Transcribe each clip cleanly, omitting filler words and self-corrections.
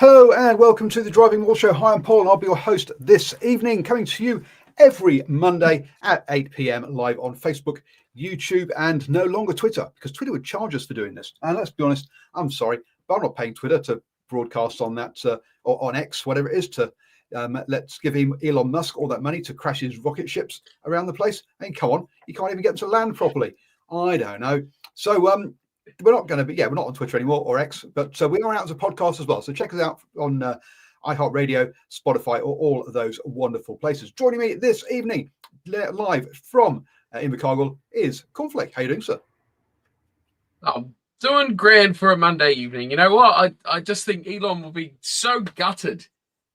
Hello and welcome to the DrivingMaul Show. Hi, I'm Paul and I'll be your host this evening, coming to you every Monday at 8 p.m. live on Facebook, YouTube and no longer Twitter, because Twitter would charge us for doing this. And let's be honest, I'm sorry, but I'm not paying Twitter to broadcast on that or on X, whatever it is, to let's give him Elon Musk all that money to crash his rocket ships around the place. I mean, come on, you can't even get them to land properly. I don't know. So we're not going to be, we're not on Twitter anymore or X, but we are out as a podcast as well. So check us out on iHeartRadio, Spotify, or all of those wonderful places. Joining me this evening, live from Invercargill, is Cornflake. How you doing, sir? I'm doing grand for a Monday evening. You know what? I just think Elon will be so gutted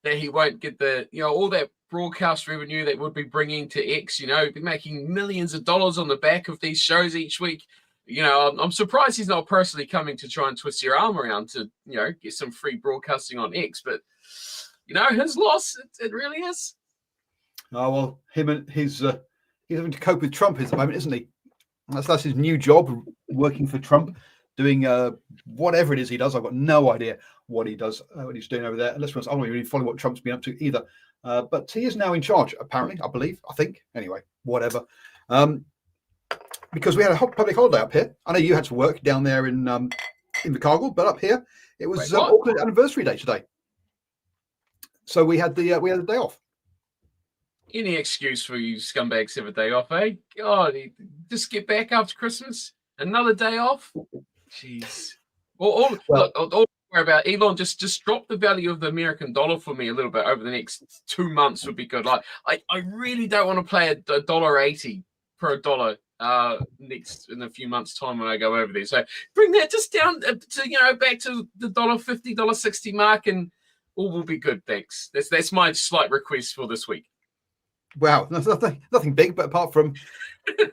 that he won't get all that broadcast revenue that would be bringing to X. Be making millions of dollars on the back of these shows each week. I'm surprised he's not personally coming to try and twist your arm around to, get some free broadcasting on X. But, his loss, it really is. Oh, well, him and he's having to cope with Trump at the moment, isn't he? That's his new job, working for Trump, doing whatever it is he does. I've got no idea what he does, what he's doing over there. Unless I'm not really following what Trump's been up to either. But he is now in charge, apparently, I think. Anyway, whatever. Because we had a public holiday up here. I know you had to work down there in Invercargill, but up here it was Auckland anniversary day today. So we had the day off. Any excuse for you scumbags to have a day off, eh? God, just get back after Christmas, another day off. Jeez. All worry about Elon. Just drop the value of the American dollar for me a little bit over the next 2 months would be good. Like I really don't want to play a $1.80 per dollar next in a few months' time when I go over there. So bring that just down to back to the $1.50, $1.60 mark, and all will be good. Thanks. That's my slight request for this week. Wow, nothing big, but apart from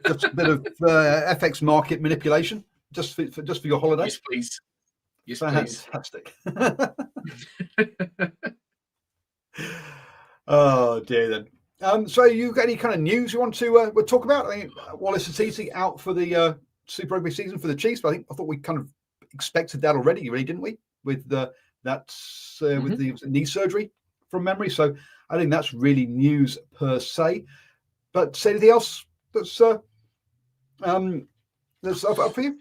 just a bit of FX market manipulation, just for your holiday. Yes, please. Yes, fantastic. Oh dear, then. So you got any kind of news you want to we'll talk about? I mean, Wallace Atiti out for the Super Rugby season for the Chiefs. But I thought we kind of expected that already, really, didn't we? With with the knee surgery from memory. So I think that's really news per se. But say anything else that's up for you?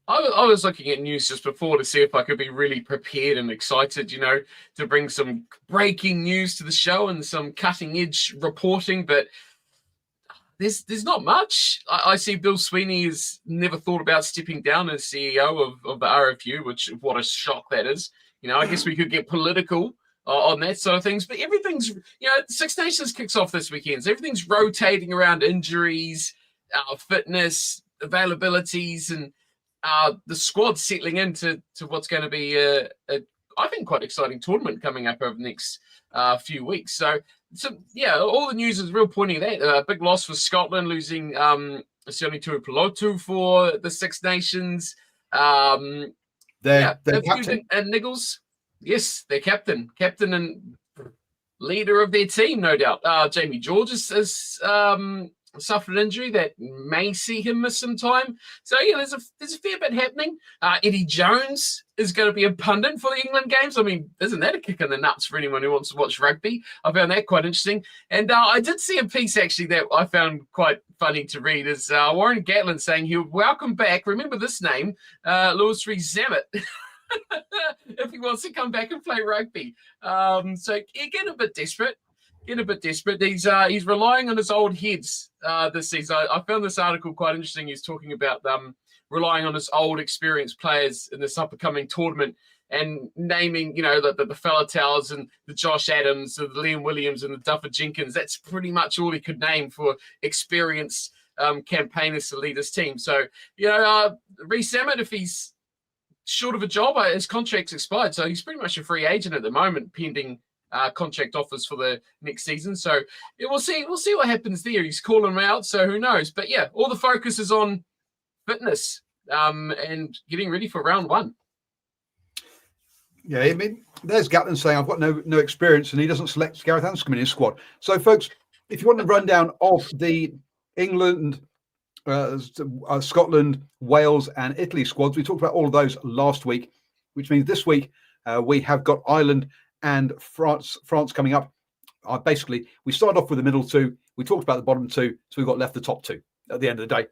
I was looking at news just before to see if I could be really prepared and excited, to bring some breaking news to the show and some cutting edge reporting, but there's not much. I see Bill Sweeney has never thought about stepping down as CEO of the RFU, which what a shock that is. I guess we could get political on that sort of things, but everything's, Six Nations kicks off this weekend, so everything's rotating around injuries, fitness, availabilities, and the squad settling into what's going to be I think quite exciting tournament coming up over the next few weeks. So all the news is real pointing at that. Big loss for Scotland, losing Sione Tuipulotu for the Six Nations. Their captain and Nichols, yes, their captain and leader of their team, no doubt. Jamie George has suffered an injury that may see him miss some time. So there's a fair bit happening. Eddie Jones is going to be a pundit for the England games. I mean, isn't that a kick in the nuts for anyone who wants to watch rugby? I found that quite interesting. And I did see a piece actually that I found quite funny to read. Is Warren Gatlin saying he'll welcome back, remember this name, Lewis Rees-Zammit, if he wants to come back and play rugby. So getting a bit desperate. He's relying on his old heads this season. I found this article quite interesting. He's talking about relying on his old experienced players in this up-and-coming tournament and naming, the Falatals and the Josh Adams and the Liam Williams and the Duffer Jenkins. That's pretty much all he could name for experienced campaigners to lead his team. So, Rees-Zammit, if he's short of a job, his contract's expired. So he's pretty much a free agent at the moment, pending contract offers for the next season. So we'll see what happens there. He's calling them out, so who knows? But all the focus is on fitness and getting ready for round one. Yeah, I mean, there's Gatlin saying I've got no experience, and he doesn't select Gareth Anscombe in his squad. So, folks, if you want the rundown of the England, Scotland, Wales, and Italy squads, we talked about all of those last week, which means this week We have got Ireland and France coming up. Basically, we started off with the middle two. We talked about the bottom two, so we've got left the top two. At the end of the day,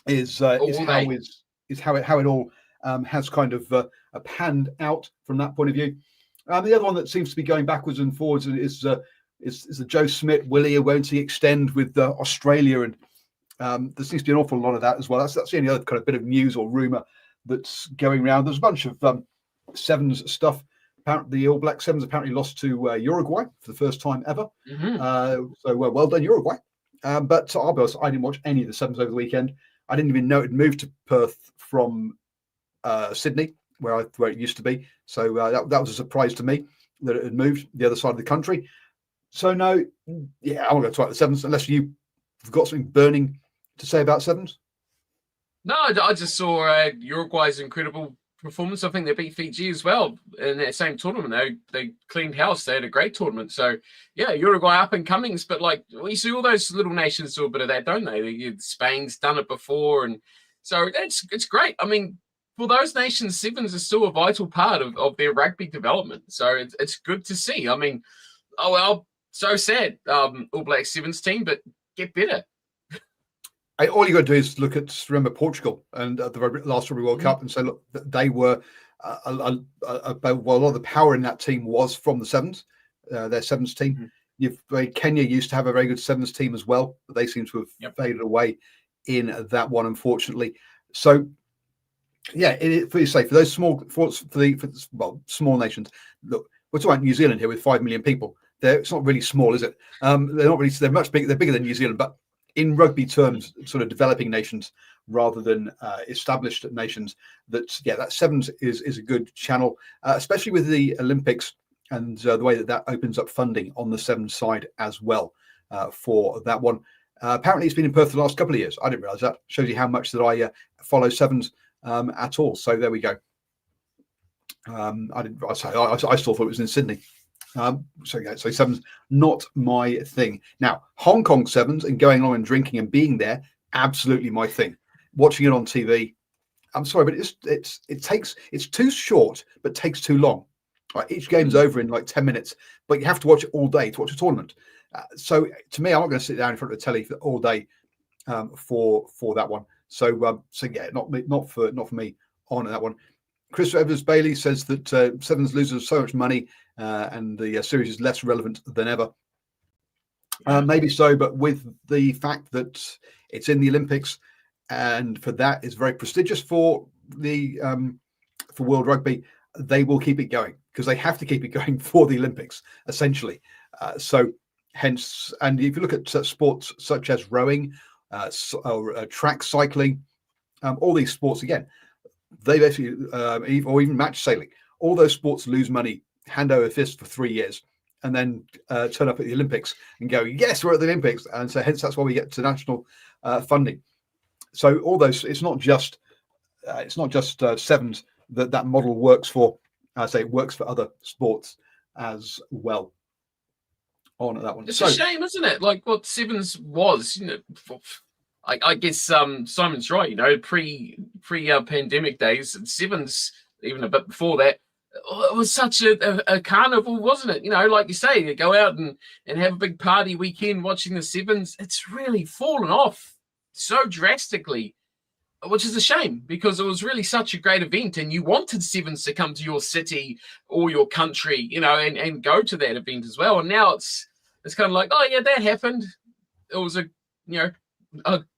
is how it all has kind of panned out from that point of view. The other one that seems to be going backwards and forwards is the Joe Smith, Willie, won't he extend with Australia? And there seems to be an awful lot of that as well. That's the only other kind of bit of news or rumour that's going around. There's a bunch of sevens stuff. Apparently, the All Black Sevens apparently lost to Uruguay for the first time ever. So well done, Uruguay. But I'll be honest, I didn't watch any of the sevens over the weekend. I didn't even know it moved to Perth from Sydney, where it used to be. So that was a surprise to me that it had moved the other side of the country. So no, yeah, I'm not going to talk about the sevens unless you've got something burning to say about sevens. No, I just saw Uruguay's incredible performance. I think they beat Fiji as well in that same tournament. They cleaned house. They had a great tournament. So yeah, Uruguay up and comings. But like we see all those little nations do a bit of that, don't they? Spain's done it before, and so it's great. I mean, for those nations, sevens are still a vital part of their rugby development. So it's good to see. I mean, oh well, so sad, All Black Sevens team, but get better. All you got to do is remember Portugal and the last Rugby World Cup and say, look, they were a lot of the power in that team was from the sevens, their sevens team. Kenya used to have a very good sevens team as well, but they seem to have faded away in that one, unfortunately. So, yeah, for those small small nations. Look, we're talking about New Zealand here with 5 million people. It's not really small, is it? They're not really. They're much bigger. They're bigger than New Zealand, but in rugby terms, sort of developing nations rather than established nations. That sevens is a good channel, especially with the Olympics and the way that opens up funding on the sevens side as well for that one. Apparently, it's been in Perth for the last couple of years. I didn't realise that. Shows you how much that I follow sevens at all. So there we go. I still thought it was in Sydney. So sevens, not my thing. Now, Hong Kong sevens and going along and drinking and being there, absolutely my thing. Watching it on TV, I'm sorry, but it's too short, but takes too long. Right, each game's over in like 10 minutes, but you have to watch it all day to watch a tournament. So to me, I'm not going to sit down in front of the telly all day for that one. So yeah, not for me on that one. Chris Evans Bailey says that sevens loses so much money and the series is less relevant than ever. Maybe so, but with the fact that it's in the Olympics, and for that is very prestigious for the for World Rugby, they will keep it going because they have to keep it going for the Olympics, essentially. So hence, and if you look at sports such as rowing, track cycling, all these sports again. They basically, or even match sailing, all those sports lose money hand over fist for 3 years and then turn up at the Olympics and go, yes, we're at the Olympics. And so hence that's why we get to national funding. So all those, it's not just sevens that model works for. I say it works for other sports as well. On that one. It's a shame, isn't it? Like what sevens was, I guess Simon's right. Pre-pandemic days, sevens, even a bit before that, it was such a carnival, wasn't it? Like you say, you go out and have a big party weekend watching the sevens. It's really fallen off so drastically, which is a shame because it was really such a great event and you wanted sevens to come to your city or your country, and go to that event as well. And now it's kind of like, oh yeah, that happened. It was a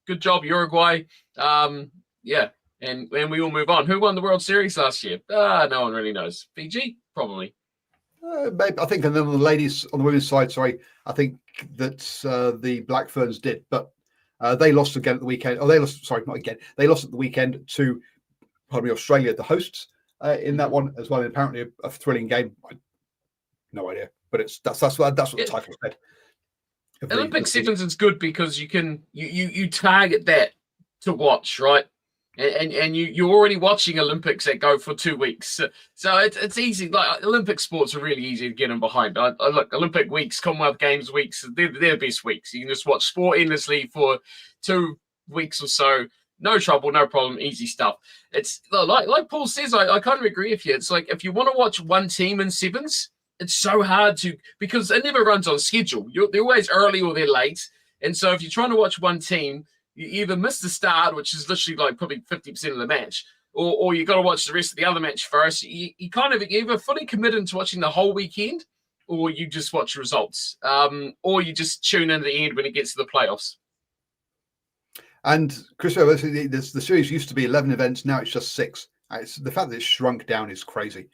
good job, Uruguay. Yeah, and we all move on. Who won the World Series last year? No one really knows. Fiji, probably. Maybe, I think, and then on the women's side, sorry, I think that the Black Ferns did, but they lost again at the weekend. Oh, they lost. Sorry, not again. They lost at the weekend to, Australia, the hosts in that one as well. And apparently, a thrilling game. No idea, but that's what the title said. Olympic sevens is good because you can you target that to watch, right? And you're already watching Olympics that go for 2 weeks, so it's easy. Like Olympic sports are really easy to get in behind. Look, Olympic weeks, Commonwealth Games weeks, they're the best weeks. You can just watch sport endlessly for 2 weeks or so. no trouble, no problem, easy stuff. It's like Paul says, I kind of agree with you. It's like if you want to watch one team in sevens, it's so hard to, because it never runs on schedule. They're always early or they're late. And so if you're trying to watch one team, you either miss the start, which is literally like probably 50% of the match, or you got to watch the rest of the other match first. You you're either fully committed to watching the whole weekend, or you just watch results, or you just tune in at the end when it gets to the playoffs. And Christopher, the series used to be 11 events. Now it's just 6. The fact that it's shrunk down is crazy.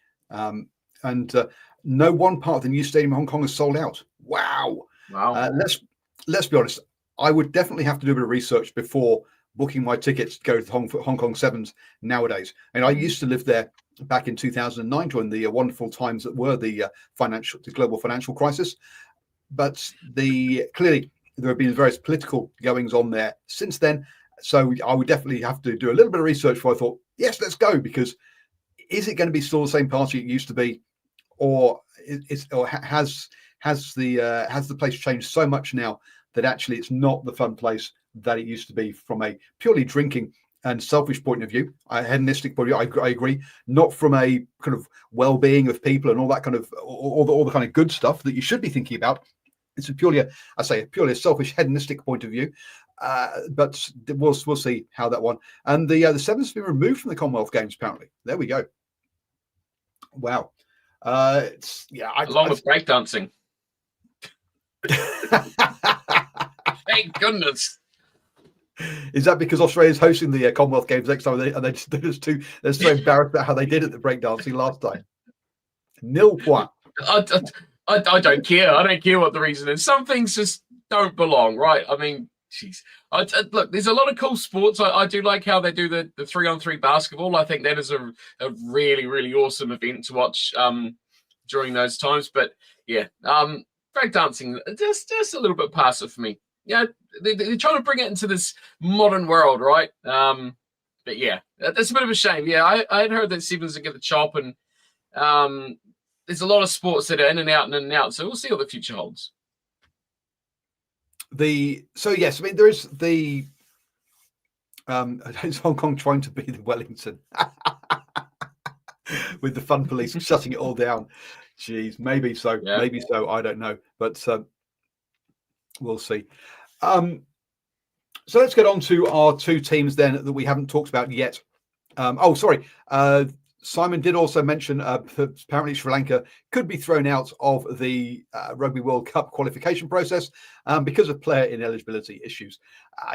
No one part of the new stadium in Hong Kong is sold out. Wow. Let's be honest. I would definitely have to do a bit of research before booking my tickets to go to Hong Kong Sevens nowadays. And I used to live there back in 2009 during the wonderful times that were the global financial crisis. But clearly there have been various political goings on there since then. So I would definitely have to do a little bit of research before I thought, yes, let's go, because is it going to be still the same party it used to be, or has the place changed so much now that actually it's not the fun place that it used to be from a purely drinking and selfish point of view, a hedonistic point of view? I agree, not from a kind of well-being of people and all that kind of all the kind of good stuff that you should be thinking about. It's a purely a selfish hedonistic point of view. But we'll see how that one. And the sevens has been removed from the Commonwealth Games, apparently. There we go. Wow. Along with breakdancing. Thank goodness. Is that because Australia's hosting the Commonwealth Games next time? They're so embarrassed about how they did at the breakdancing last time. 0 point. I don't care. I don't care what the reason is. Some things just don't belong, right? I mean, jeez. Look, there's a lot of cool sports. I do like how they do the 3-on-3 basketball. I think that is a really, really awesome event to watch during those times. But yeah, breakdancing, just a little bit passive for me. Yeah, they're trying to bring it into this modern world, right? But yeah, that's a bit of a shame. Yeah, I had heard that sevens would get the chop, and there's a lot of sports that are in and out. So we'll see what the future holds. Yes, I mean there is the is Hong Kong trying to be the Wellington with the fun police shutting it all down. Jeez, maybe so. Yeah. Maybe so. I don't know, but we'll see. So let's get on to our two teams then that we haven't talked about yet. Simon did also mention apparently Sri Lanka could be thrown out of the Rugby World Cup qualification process because of player ineligibility issues.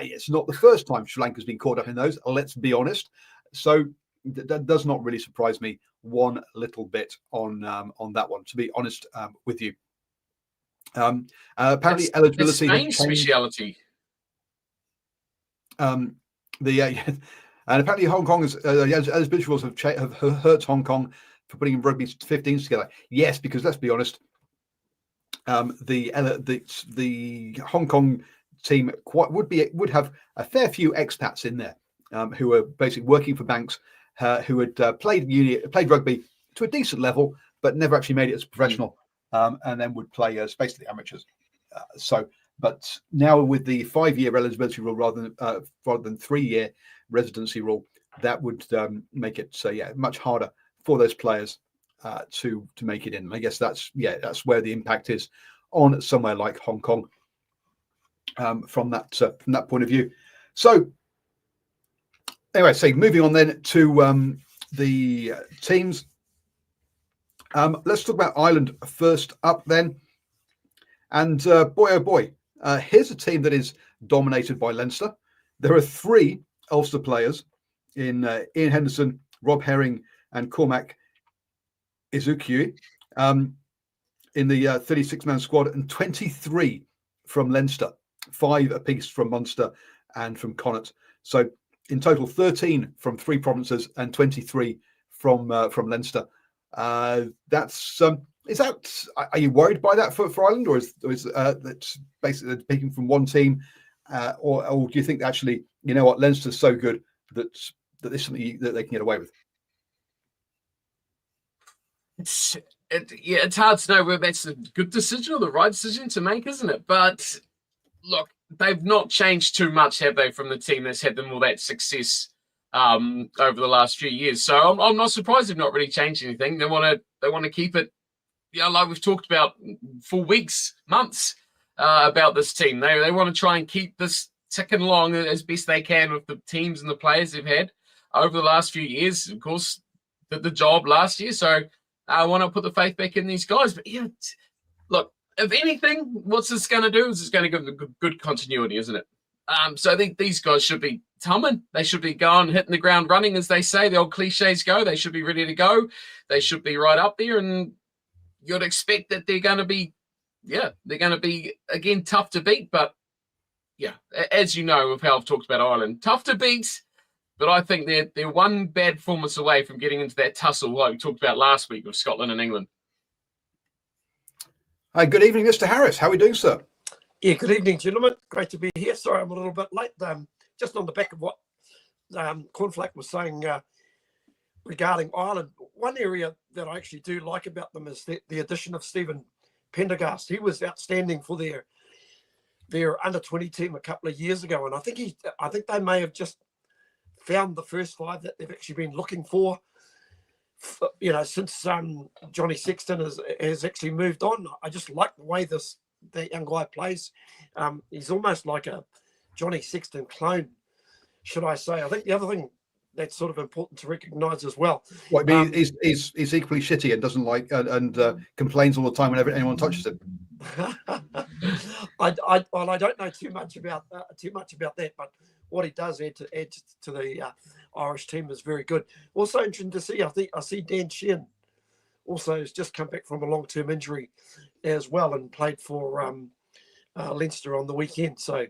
It's not the first time Sri Lanka's been caught up in those, let's be honest. So that does not really surprise me one little bit on that one, to be honest with you. Apparently eligibility... Spain's speciality. And apparently Hong Kong eligibility rules have hurt Hong Kong for putting rugby 15s together. Yes, because let's be honest, the Hong Kong team would have a fair few expats in there who are basically working for banks who had played rugby to a decent level, but never actually made it as professional, and then would play as basically amateurs. But now with the 5-year eligibility rule rather than 3-year residency rule, that would make it much harder for those players to make it in. I guess that's where the impact is on somewhere like Hong Kong from that point of view. So anyway, moving on then to the teams. Let's talk about Ireland first up then. And boy, oh boy, here's a team that is dominated by Leinster. There are 3 Ulster players in Ian Henderson, Rob Herring, and Cormac Izukiu in the 36-man squad, and 23 from Leinster, 5 apiece from Munster and from Connacht. So in total, 13 from 3 provinces and 23 from Leinster. That's are you worried by that for Ireland, or is that's basically picking from one team, or do you think actually, you know what, Leinster's so good that there's something that they can get away with? It's hard to know whether that's a good decision or the right decision to make, isn't it? But look, they've not changed too much, have they, from the team that's had them all that success over the last few years? So I'm not surprised they've not really changed anything. They want to keep it, like we've talked about for weeks, months about this team. They want to try and keep this ticking along as best they can with the teams and the players they've had over the last few years. Of course, did the job last year, so I want to put the faith back in these guys. But yeah, look, if anything, what's this going to do is it's going to give them good continuity, isn't it? So I think these guys should be tumbling. They should be going, hitting the ground running, as they say. The old cliches go. They should be ready to go. They should be right up there, and you'd expect that they're going to be, again, tough to beat. But yeah, as you know, of how I've talked about Ireland, tough to beat. But I think they're one bad performance away from getting into that tussle like we talked about last week with Scotland and England. Hi, good evening, Mr. Harris. How are we doing, sir? Yeah, good evening, gentlemen. Great to be here. Sorry, I'm a little bit late. Just on the back of what Cornflake was saying regarding Ireland, one area that I actually do like about them is the addition of Stephen Pendergast. He was outstanding for their under-20 team a couple of years ago, and I think they may have just found the first five that they've actually been looking for, since Johnny Sexton has actually moved on. I just like the way that young guy plays. He's almost like a Johnny Sexton clone, should I say. I think the other thing that's sort of important to recognise as well. What I mean, he's equally shitty and doesn't like and complains all the time whenever anyone touches him. I don't know too much about that, but what he does add to the Irish team is very good. Also interesting to see. I see Dan Sheehan also has just come back from a long-term injury as well and played for Leinster on the weekend. So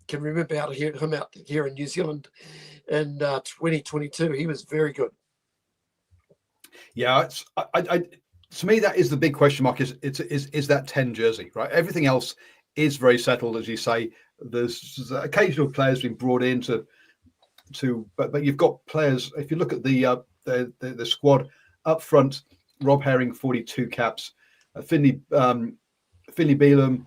can remember him out here in New Zealand in 2022. He was very good. Yeah, to me that is the big question mark. Is that 10 jersey, right? Everything else is very settled, as you say. There's occasional players being brought in but you've got players. If you look at the squad up front, Rob Herring 42 caps, Finley Beelum,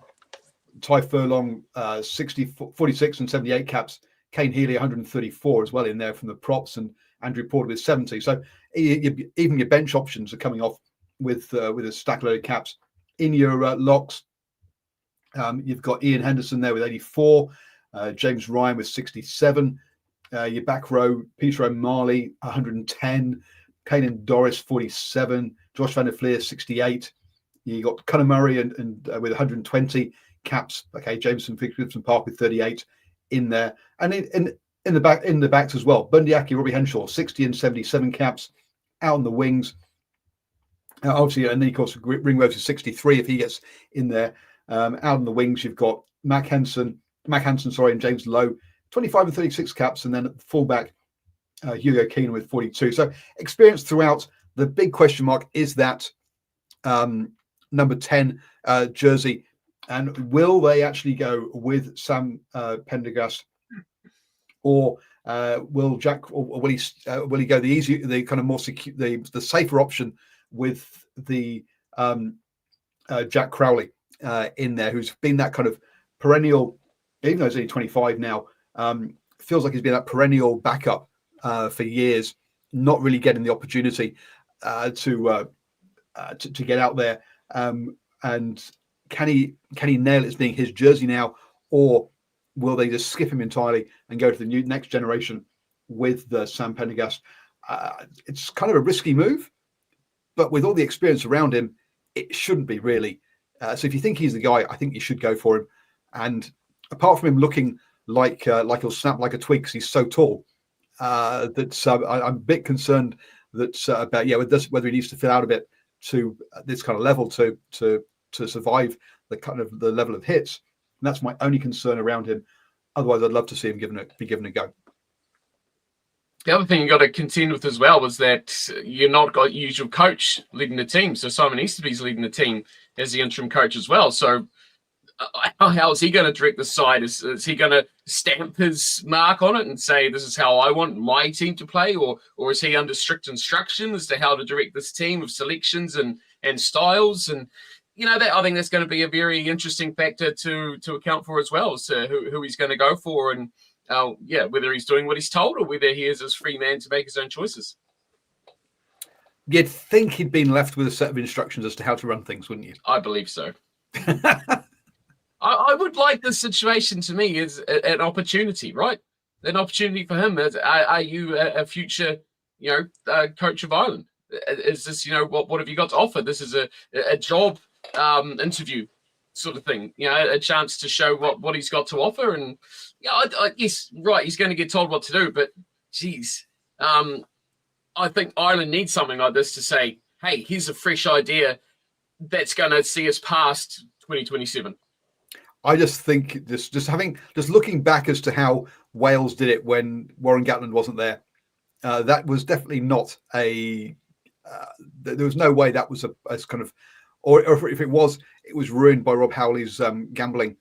Ty Furlong 46 and 78 caps, Kane Healy 134 as well in there from the props, and Andrew Porter with 70. So even your bench options are coming off with a stack load of caps. In your locks, you've got Ian Henderson there with 84, James Ryan with 67. Your back row, Peter O'Malley 110, Kanan Doris 47, Josh Van der Fleer 68. You got Conor Murray and with 120 caps. Okay, Jameson Gibson Park with 38 in there, and in the backs as well. Bundyaki, Robbie Henshaw 60 and 77 caps out on the wings. Obviously, and then of course Ringrose is 63 if he gets in there. Out on the wings, you've got Mac Hansen, and James Lowe, 25 and 36 caps, and then at the fullback, Hugo Keenan with 42. So experience throughout. The big question mark is that number 10 jersey, and will they actually go with Sam Pendergast, or will Jack, or will he go the kind of more secure, the safer option with the Jack Crowley in there, who's been that kind of perennial, even though he's only 25 now, feels like he's been that perennial backup for years, not really getting the opportunity to get out there. And can he nail it as being his jersey now, or will they just skip him entirely and go to the next generation with the Sam Pendergast? It's kind of a risky move, but with all the experience around him, it shouldn't be really. So if you think he's the guy, I think you should go for him. And apart from him looking like he'll snap like a twig because he's so tall, I'm a bit concerned that about whether he needs to fill out a bit to this kind of level to survive the level of hits. And that's my only concern around him. Otherwise, I'd love to see him be given a go. The other thing you got to contend with as well was that you're not got your usual coach leading the team. So Simon Easterby's leading the team as the interim coach as well. So how is he going to direct the side? Is he going to stamp his mark on it and say, this is how I want my team to play? Or is he under strict instruction as to how to direct this team of selections and styles? And that I think that's going to be a very interesting factor to account for as well. So who he's going to go for, and whether he's doing what he's told or whether he is his free man to make his own choices. You'd think he'd been left with a set of instructions as to how to run things, wouldn't you? I believe so. I would like this situation to me as an opportunity, right? An opportunity for him. Are you a future, coach of Ireland? Is this, what have you got to offer? This is a job interview sort of thing, a chance to show what he's got to offer. And yes, right, he's going to get told what to do, but geez, I think Ireland needs something like this to say, hey, here's a fresh idea that's going to see us past 2027. I just think just looking back as to how Wales did it when Warren Gatland wasn't there, that was definitely not there was no way that was a kind of, or if it was ruined by Rob Howley's gambling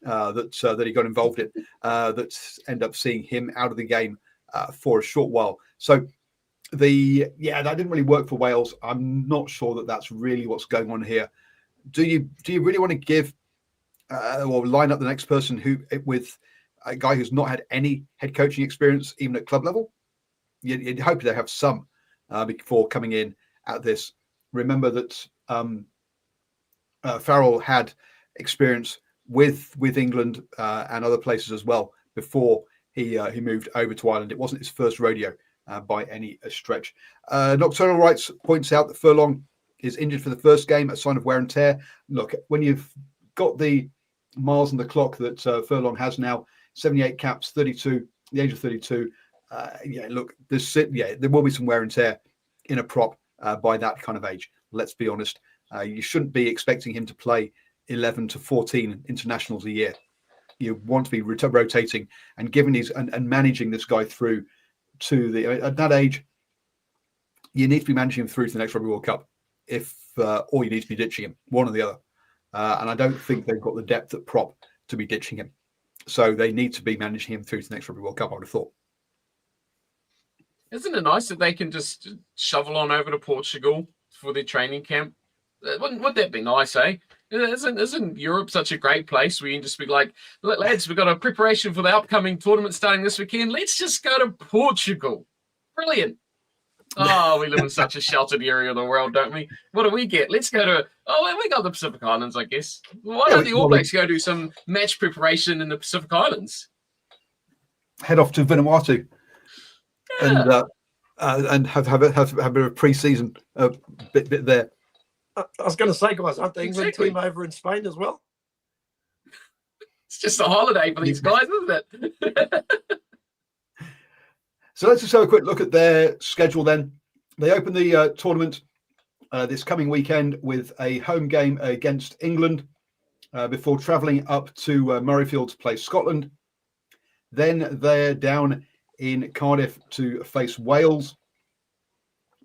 that he got involved in, that ended up seeing him out of the game for a short while. So that didn't really work for Wales. I'm not sure that that's really what's going on here. Do you really want to give or line up the next person with a guy who's not had any head coaching experience, even at club level? You'd hope they have some before coming in at this. Remember that Farrell had experience with England and other places as well before he moved over to Ireland. It wasn't his first rodeo by any stretch. Nocturnal Rights points out that Furlong is injured for the first game, a sign of wear and tear. Look, when you've got the miles on the clock that Furlong has now, 78 caps, 32, the age of 32. Look, there will be some wear and tear in a prop by that kind of age. Let's be honest. You shouldn't be expecting him to play 11 to 14 internationals a year. You want to be rotating and giving and managing this guy through to at that age. You need to be managing him through to the next Rugby World Cup, or you need to be ditching him, one or the other. And I don't think they've got the depth at prop to be ditching him. So they need to be managing him through to the next Rugby World Cup, I would have thought. Isn't it nice that they can just shovel on over to Portugal for their training camp? Wouldn't that be nice, eh? Isn't Europe such a great place where you can just be like, lads, we've got a preparation for the upcoming tournament starting this weekend. Let's just go to Portugal. Brilliant. Oh, we live in such a sheltered area of the world, don't we? What do we get? Let's go to, we got the Pacific Islands, I guess. Why don't the All Blacks go do some match preparation in the Pacific Islands? Head off to Vanuatu and have a bit of pre-season bit there. I was going to say, guys, aren't the England team over in Spain as well? It's just a holiday for these guys, isn't it? So let's just have a quick look at their schedule then. They open the tournament this coming weekend with a home game against England before travelling up to Murrayfield to play Scotland. Then they're down in Cardiff to face Wales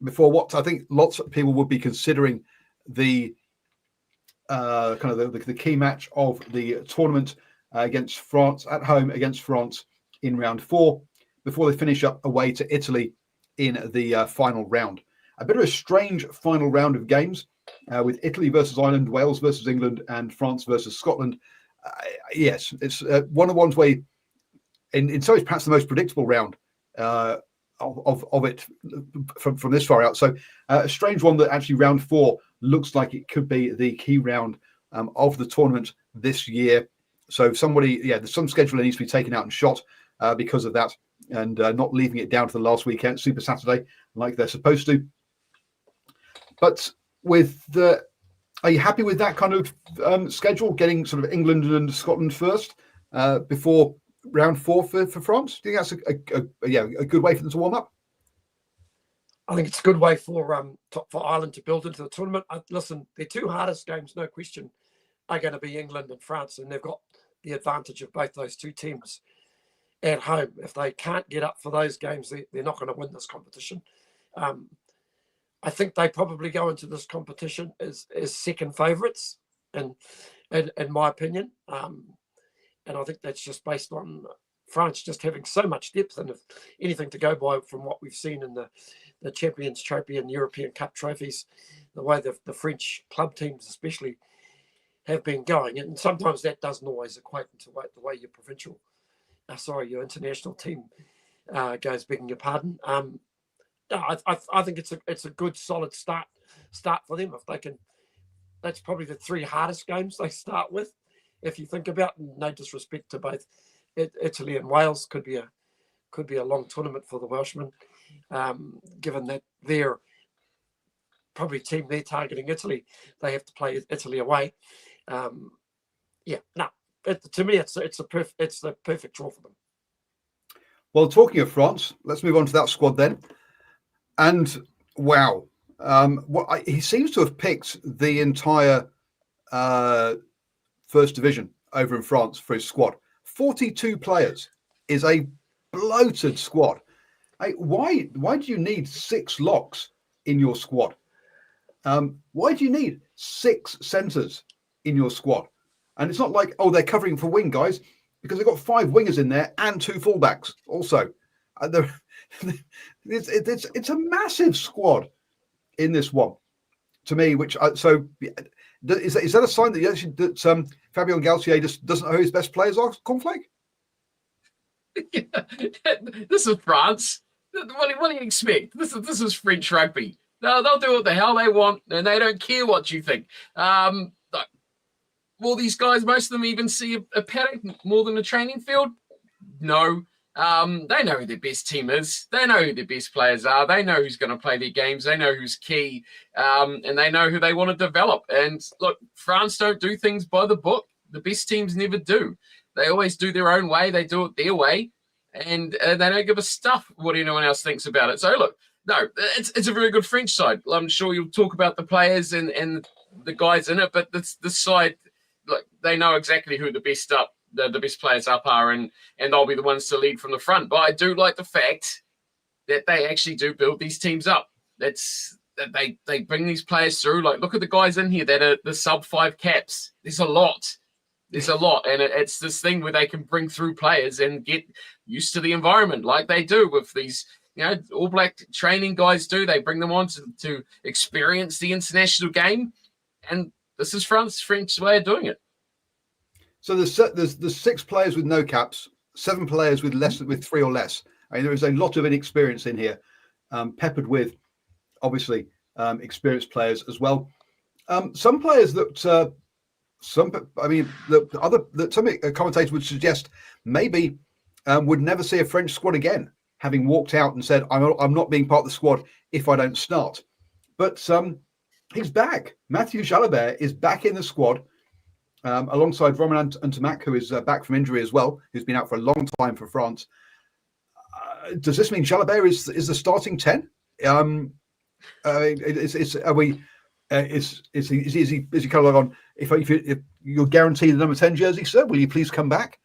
before what I think lots of people would be considering the kind of the key match of the tournament against France, at home against France in round 4, before they finish up away to Italy in the final round. A bit of a strange final round of games with Italy versus Ireland, Wales versus England, and France versus Scotland. Yes, it's one of the ones where, in some ways, perhaps the most predictable round of it from this far out. So a strange one that actually round 4 looks like it could be the key round of the tournament this year. So some schedule needs to be taken out and shot because of that, and not leaving it down to the last weekend, Super Saturday, like they're supposed to. But are you happy with that kind of schedule, getting sort of England and Scotland first before round 4 for France? Do you think that's a good way for them to warm up? I think it's a good way for Ireland to build into the tournament. Listen, their two hardest games, no question, are going to be England and France, and they've got the advantage of both those two teams at home. If they can't get up for those games, they're not going to win this competition. I think they probably go into this competition as second favourites, in my opinion. And I think that's just based on France just having so much depth, and if anything to go by from what we've seen in the Champions Trophy and European Cup trophies, the way the French club teams especially have been going, and sometimes that doesn't always equate to the way your provincial, your international team goes. Begging your pardon. No, I think it's a good solid start for them if they can. That's probably the 3 hardest games they start with. If you think about, no disrespect to both Italy and Wales, could be a long tournament for the Welshmen, given that they're probably team they're targeting Italy. They have to play Italy away. To me, it's the perfect draw for them. Well, talking of France, let's move on to that squad then. And wow, he seems to have picked the entire first division over in France for his squad. 42 players is a bloated squad. Why do you need 6 locks in your squad? Why do you need 6 centres in your squad? And it's not like, oh, they're covering for wing guys, because they've got 5 wingers in there and 2 fullbacks also. It's a massive squad in this one, to me. Is that a sign that Fabien Galtier just doesn't know who his best players are? Cornflake? This is France. What do you expect? This is French rugby. No, they'll do what the hell they want, and they don't care what you think. Will these guys, most of them, even see a paddock more than a training field? No. They know who their best team is. They know who their best players are. They know who's going to play their games. They know who's key, and they know who they want to develop. And look, France don't do things by the book. The best teams never do. They always do their own way. They do it their way, and they don't give a stuff what anyone else thinks about it. So look, no, it's a very good French side. I'm sure you'll talk about the players and the guys in it, but this side, like, they know exactly who the best players up are, and they'll be the ones to lead from the front. But I do like the fact that they actually do build these teams up. That they bring these players through. Like, look at the guys in here that are the sub 5 caps. There's a lot, and it's this thing where they can bring through players and get used to the environment, like they do with these, All Black training guys do. They bring them on to experience the international game, and this is French way of doing it. So there's 6 players with no caps, 7 players with 3 or less. I mean, there is a lot of inexperience in here, peppered with obviously experienced players as well. Some players that some commentators would suggest maybe would never see a French squad again, having walked out and said, "I'm not being part of the squad if I don't start." But he's back. Mathieu Jalabert is back in the squad. Alongside Romain Ntamak, who is back from injury as well, who's been out for a long time for France. Does this mean Jalabert is the starting 10? Is he kind of like on, if you're guaranteed the number 10 jersey, sir, will you please come back?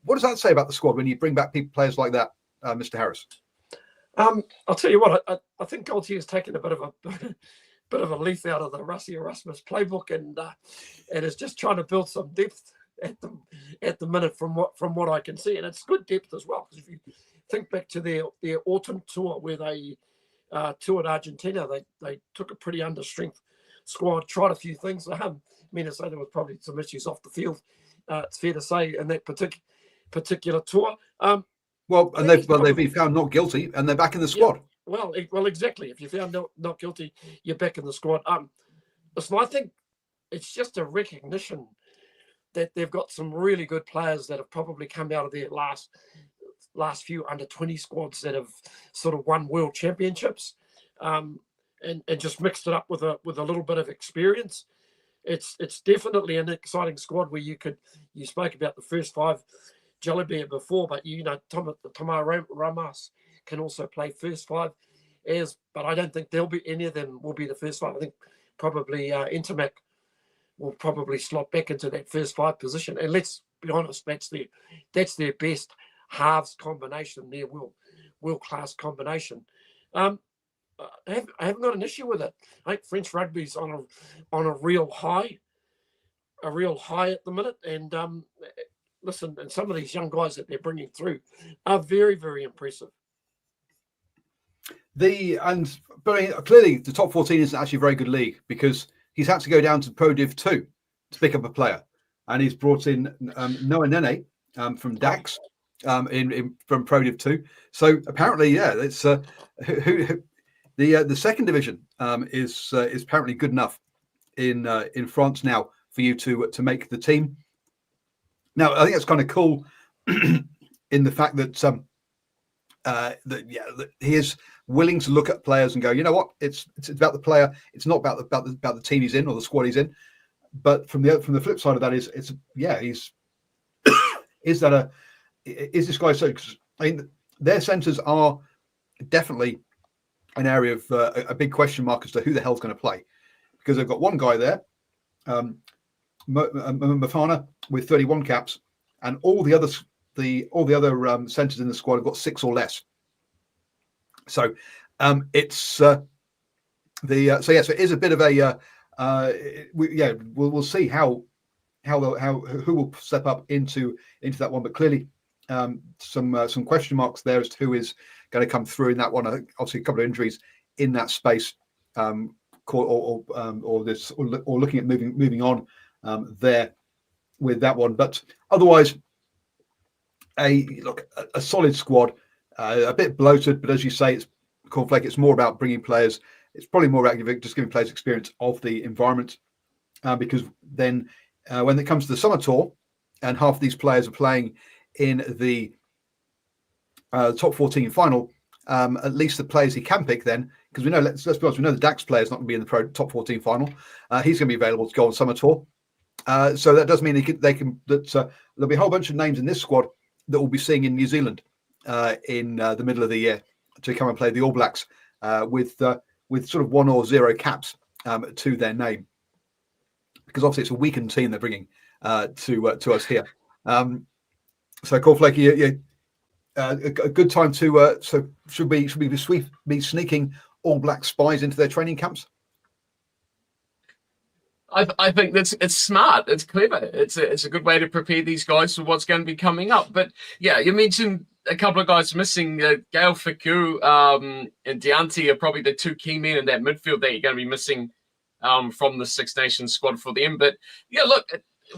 What does that say about the squad when you bring back players like that, Mr. Harris? I'll tell you what, I think Galtier has taken a bit of a leaf out of the Rusty Erasmus playbook, and is just trying to build some depth at the minute from what I can see, and it's good depth as well. Because if you think back to their autumn tour where they toured Argentina, they took a pretty under strength squad, tried a few things. Minnesota was probably some issues off the field. It's fair to say in that particular tour. They've been found not guilty, and they're back in the squad. Yeah. Well, exactly. If you found not guilty, you're back in the squad. Listen, I think it's just a recognition that they've got some really good players that have probably come out of their last few under-20 squads that have sort of won world championships, and just mixed it up with a little bit of experience. It's definitely an exciting squad where you spoke about the first 5 Jalabert before, but Thomas Ramas can also play first 5 but I don't think any of them will be the first 5. I think probably Ntamak will probably slot back into that first 5 position. And let's be honest, that's their best halves combination, their world-class combination. I haven't got an issue with it. I think French rugby's on a real high at the minute. And listen, and some of these young guys that they're bringing through are very, very impressive. But clearly the top 14 isn't actually a very good league, because he's had to go down to Pro Div 2 to pick up a player, and he's brought in Noah Nene from Dax from Pro Div 2. So apparently, yeah, it's the second division is apparently good enough in France now for you to make the team. Now, I think that's kind of cool in the fact that that he is willing to look at players and go, you know what, it's about the player. It's not about the team he's in or the squad he's in. But from the flip side of that is he's is this guy so? I mean, their centres are definitely an area of a big question mark as to who the hell's going to play, because they've got one guy there, Mafana, with 31 caps, and all the other centres in the squad have got 6 or less. So it's it is a bit of a we'll see how who will step up into that one, but clearly some question marks there as to who is going to come through in that one. I think obviously a couple of injuries in that space, or looking at moving on there with that one. But otherwise, a solid squad, a bit bloated, but as you say, it's Cornflake. It's more about bringing players. It's probably more about just giving players experience of the environment, because then when it comes to the summer tour, and half these players are playing in the top 14 final, at least the players he can pick then, because we know, let's be honest, we know the Dax player is not going to be in the top 14 final. He's going to be available to go on summer tour. So that does mean there'll be a whole bunch of names in this squad that we'll be seeing in New Zealand in the middle of the year to come and play the All Blacks with sort of 1 or 0 caps to their name, because obviously it's a weakened team they're bringing to us here. So Cornflake, a good time to so should we be sneaking All Black spies into their training camps? I think it's smart. It's clever. It's a good way to prepare these guys for what's going to be coming up. But yeah, you mentioned a couple of guys missing. Gail Fiku and Deante are probably the 2 key men in that midfield that you're going to be missing from the Six Nations squad for them. But yeah, look,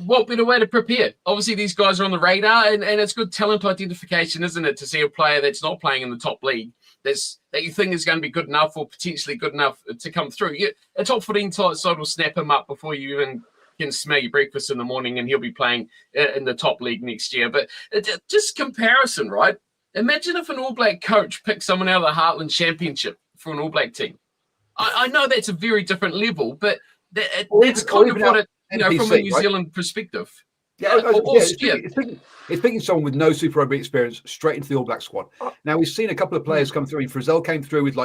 what better way to prepare? Obviously, these guys are on the radar, and it's good talent identification, isn't it, to see a player that's not playing in the top league that you think is going to be good enough or potentially good enough to come through. Yeah, a top 14 side will snap him up before you even can smell your breakfast in the morning, and he'll be playing in the top league next year. But just comparison, right? Imagine if an All Black coach picked someone out of the Heartland Championship for an All Black team. I know that's a very different level, but that's kind of what it, NPC, from a New Zealand perspective. Yeah, it's picking someone with no Super Rugby experience straight into the All Black squad. Now we've seen a couple of players come through. Frizzell came through with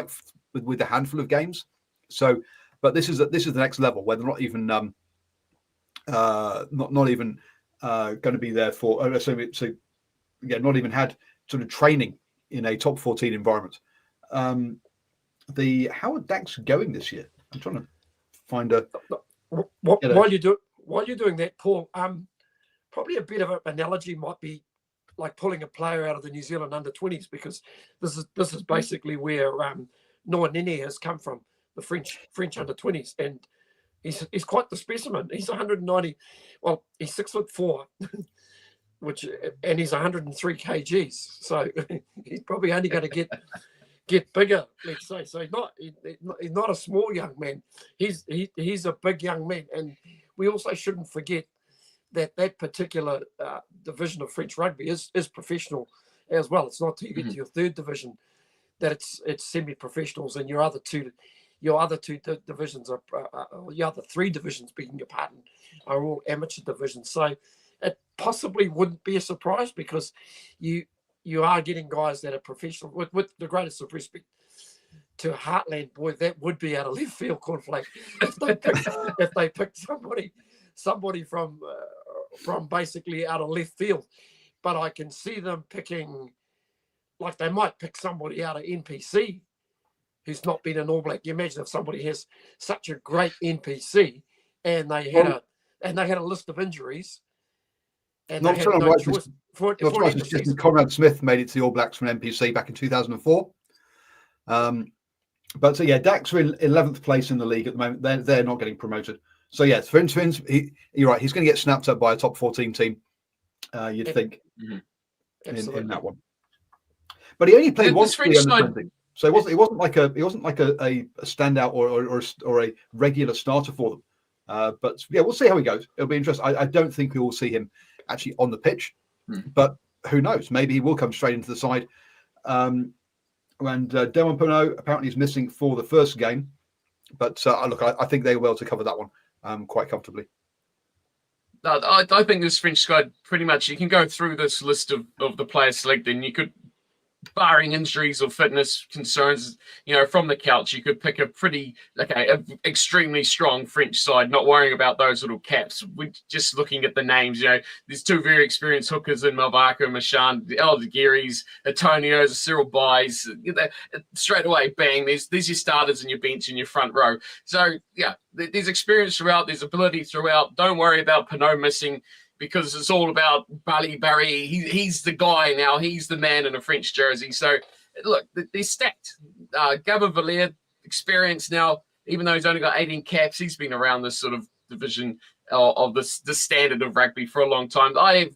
a handful of games. So, but this is the next level where they're not even not even going to be there for. Not even had sort of training in a top 14 environment. How are Dax going this year? I'm trying to find a. While you're doing that, Paul, probably a bit of an analogy might be like pulling a player out of the New Zealand under-20s, because this is basically where Noah Nene has come from, the French under-20s, and he's quite the specimen. He's 190. Well, he's 6'4", and he's 103 kgs. So he's probably only going to get bigger, let's say. So he's not a small young man. He's a big young man, and we also shouldn't forget that particular division of French rugby is professional as well. It's not till you get to your 3rd division that it's semi-professionals, and your other two divisions are your other 3 divisions, begging your pardon, are all amateur divisions. So it possibly wouldn't be a surprise, because you are getting guys that are professional. With the greatest of respect to Heartland, boy, that would be out of left field, Cornflake, if they picked somebody from basically out of left field. But I can see them picking, like they might pick somebody out of NPC who's not been an All Black. You imagine if somebody has such a great NPC and they had a list of injuries. And not sure no choice Conrad Smith made it to the All Blacks from NPC back in 2004. But so yeah, Dax are in 11th place in the league at the moment. They're not getting promoted. So yes, for instance, you're right. He's going to get snapped up by a top 14 team. You'd think in that one. But he only played once for the under 20, so it wasn't like a standout or a regular starter for them. But yeah, we'll see how he goes. It'll be interesting. I don't think we will see him actually on the pitch, but who knows? Maybe he will come straight into the side. And Dewan Pono apparently is missing for the first game, but look, I think they will to cover that one quite comfortably. I think this French squad pretty much, you can go through this list of the players selected and you could, barring injuries or fitness concerns, from the couch, you could pick a pretty, extremely strong French side, not worrying about those little caps. We're just looking at the names, there's two very experienced hookers in Malvaco, Machan, the Aldegiris, Antonios, Cyril Buys, straight away, bang, there's your starters and your bench and your front row. So, yeah, there's experience throughout, there's ability throughout. Don't worry about Pinot missing, because it's all about Bali Barry. He's the guy now. He's the man in a French jersey. So, look, they're stacked. Gabin Villiers, experienced now, even though he's only got 18 caps, he's been around this sort of division of the standard of rugby for a long time. Add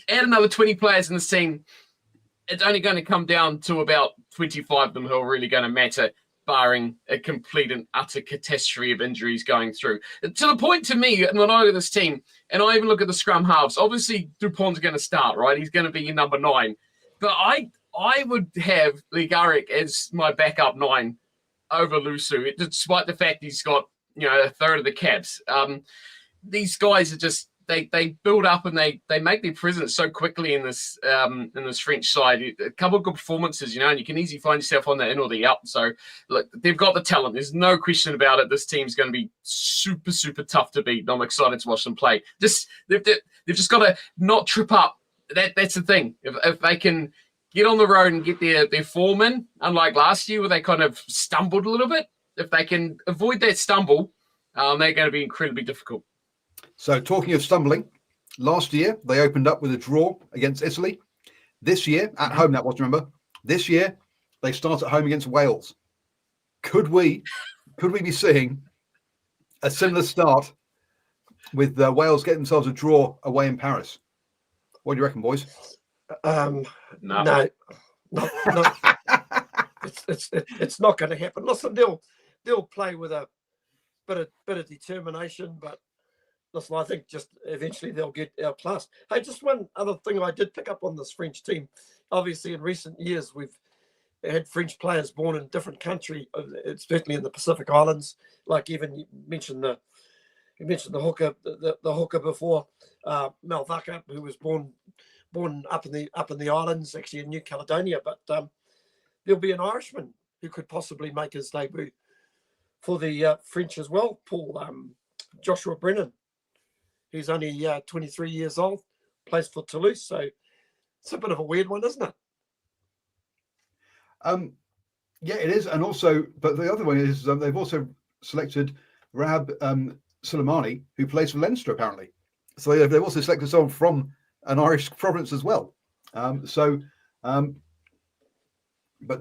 another 20 players in the team, it's only going to come down to about 25 of them who are really going to matter, barring a complete and utter catastrophe of injuries going through. To the point, to me, when I look at this team, and I even look at the scrum halves, obviously Dupont's going to start, right? He's going to be your number 9. But I would have Ligaric as my backup 9 over Lusu, despite the fact he's got, a third of the caps. These guys are just, they build up and they make their presence so quickly in this French side. A couple of good performances, and you can easily find yourself on the in or the out. So look, they've got the talent. There's no question about it. This team's going to be super, super tough to beat. I'm excited to watch them play. They've just got to not trip up. That's the thing. If they can get on the road and get their form in, unlike last year where they kind of stumbled a little bit, if they can avoid that stumble, they're going to be incredibly difficult. So talking of stumbling, last year they opened up with a draw against Italy. This year, at home that was, remember? This year, they start at home against Wales. Could we be seeing a similar start with Wales getting themselves a draw away in Paris? What do you reckon, boys? No. It's not going to happen. Listen, they'll play with a bit of determination, but listen, I think just eventually they'll get outclassed. Hey, just one other thing I did pick up on this French team. Obviously, in recent years, we've had French players born in different countries, especially in the Pacific Islands. Like even you mentioned the hooker, the hooker before, Malvaca, who was born up in the islands, actually in New Caledonia. But there'll be an Irishman who could possibly make his debut for the French as well, Paul. Joshua Brennan. He's only 23 years old, plays for Toulouse, so it's a bit of a weird one, isn't it? Yeah, it is, and also, but the other one is they've also selected Rahab Suleimani, who plays for Leinster, apparently. So they've also selected someone from an Irish province as well. But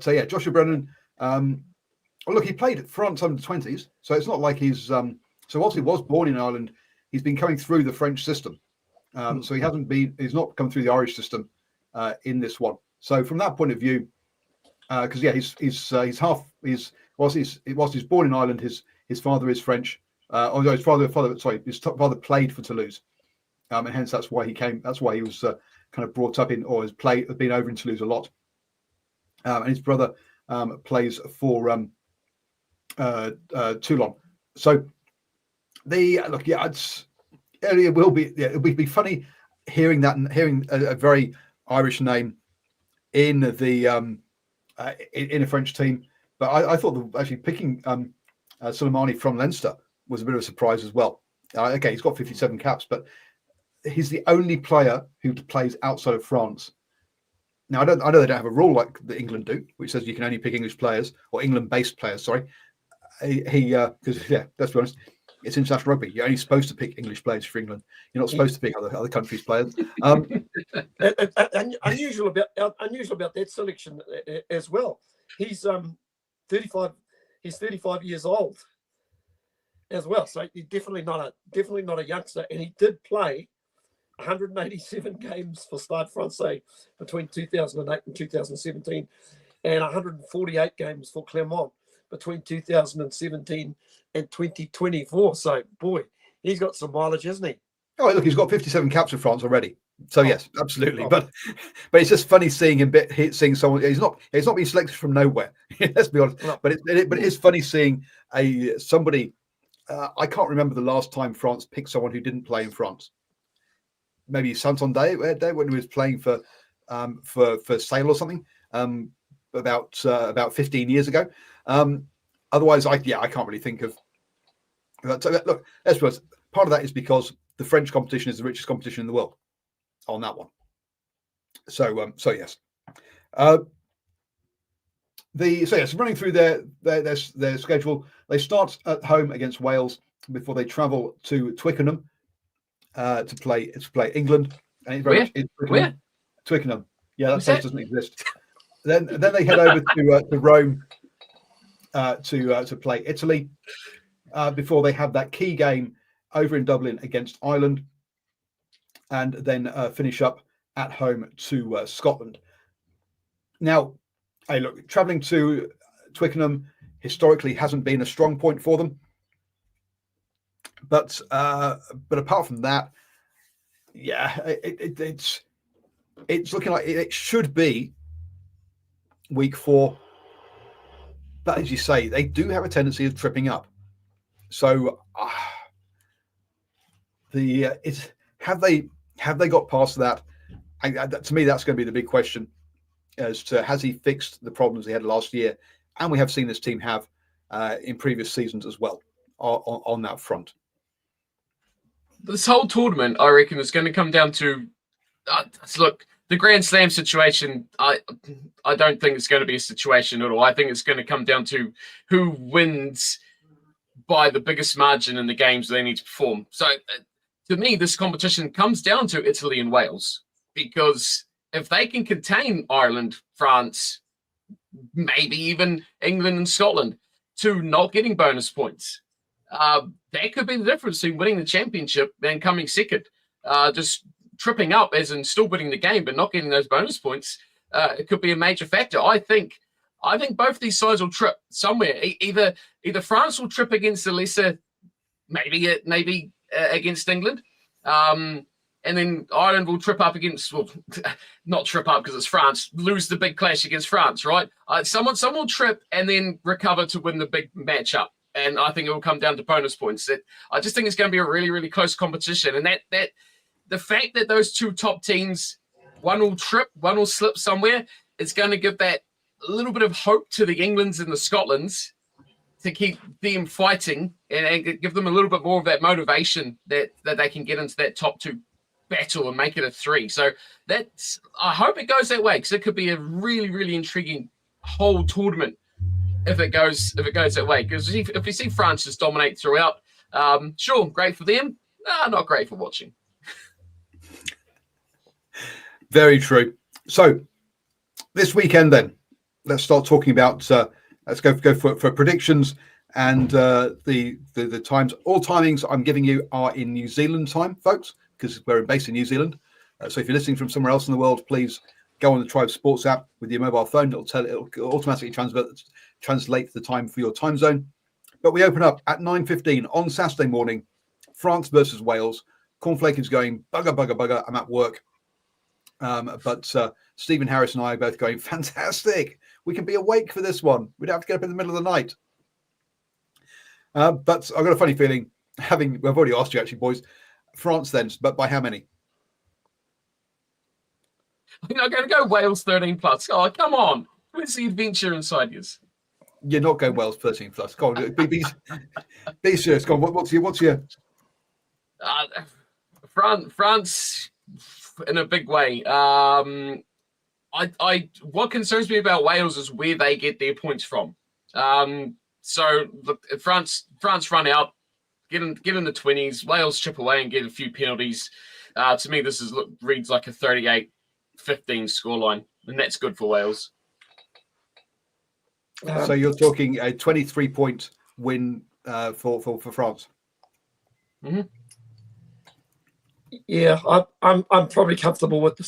yeah, Joshua Brennan. Look, he played France under 20s, so it's not like he's. So whilst he was born in Ireland, he's been coming through the French system. So he's not come through the Irish system in this one. So from that point of view, because he's born in Ireland, his father is French. His father played for Toulouse, and hence that's why he came. That's why he was kind of brought up in, or has been over in Toulouse a lot. And his brother plays for Toulon. So it will be funny hearing that and hearing a very Irish name in the in a French team. But I thought actually picking Suleimani from Leinster was a bit of a surprise as well. Okay, he's got 57 caps, but he's the only player who plays outside of France. Now, I know they don't have a rule like the England do, which says you can only pick English players or England-based players. Sorry, because let's be honest, it's international rugby. You're only supposed to pick English players for England. You're not supposed to pick other countries' players. Unusual about that selection as well. He's 35. He's 35 years old, as well. So he's definitely not a youngster, and he did play 187 games for Stade Francais between 2008 and 2017, and 148 games for Clermont between 2017 and 2024. So, boy, he's got some mileage, hasn't he? Oh, look, he's got 57 caps for France already. So yes, absolutely. But it's just funny seeing seeing someone. He's not being selected from nowhere. Let's be honest. No. But it is funny seeing somebody. I can't remember the last time France picked someone who didn't play in France. Maybe Santander when he was playing for Sale or something about 15 years ago. Otherwise, I can't really think of. So look, let's be honest. Part of that is because the French competition is the richest competition in the world on that one. So yes. Running through their schedule, they start at home against Wales before they travel to Twickenham to play England. And Where? Twickenham. Yeah, that place doesn't exist. Then they head over to Rome to play Italy before they have that key game over in Dublin against Ireland, and then finish up at home to Scotland. Now, hey, look, travelling to Twickenham historically hasn't been a strong point for them, but apart from that, yeah, it's looking like it should be week 4. But as you say, they do have a tendency of tripping up. So, have they got past that? To me, that's going to be the big question as to has he fixed the problems he had last year, and we have seen this team have in previous seasons as well on that front. This whole tournament, I reckon, is going to come down to look. The Grand Slam situation, I don't think it's going to be a situation at all. I think it's going to come down to who wins by the biggest margin in the games they need to perform. So, to me, this competition comes down to Italy and Wales, because if they can contain Ireland, France, maybe even England and Scotland to not getting bonus points, that could be the difference between winning the championship and coming second. Just tripping up, as in still winning the game but not getting those bonus points, it could be a major factor. I think both these sides will trip somewhere. Either France will trip against the lesser, maybe against England, and then Ireland will trip up against, well, not trip up because it's France, lose the big clash against France, right? Someone will trip and then recover to win the big matchup. And I think it will come down to bonus points. I just think it's going to be a really, really close competition. And that the fact that those two top teams, one will trip, one will slip somewhere, it's going to give that a little bit of hope to the Englands and the Scotlands to keep them fighting and give them a little bit more of that motivation that they can get into that top 2 battle and make it a 3. So I hope it goes that way, because it could be a really, really intriguing whole tournament if it goes that way. Because if we see France just dominate throughout, sure, great for them. Not great for watching. Very true. So this weekend, then, let's start talking about. Let's go for predictions and the times. All timings I'm giving you are in New Zealand time, folks, because we're based in New Zealand. So if you're listening from somewhere else in the world, please go on the Tribe Sports app with your mobile phone. It'll automatically translate the time for your time zone. But we open up at 9:15 on Saturday morning. France versus Wales. Cornflake is going bugger. I'm at work. But Stephen Harris and I are both going, fantastic. We can be awake for this one. We don't have to get up in the middle of the night. But I've got a funny feeling, I've already asked you actually, boys, France then, but by how many? I'm going to go Wales 13 plus. Oh, come on. Where's the adventure inside you? You're not going Wales 13 plus. Go on, be serious. Go on, what's your... France in a big way. What concerns me about Wales is where they get their points from. So look, France run out, get in the 20s. Wales chip away and get a few penalties. To me, this reads like a 38-15 scoreline, and that's good for Wales. So you're talking a 23-point win for France. Mm-hmm. Yeah, I'm probably comfortable with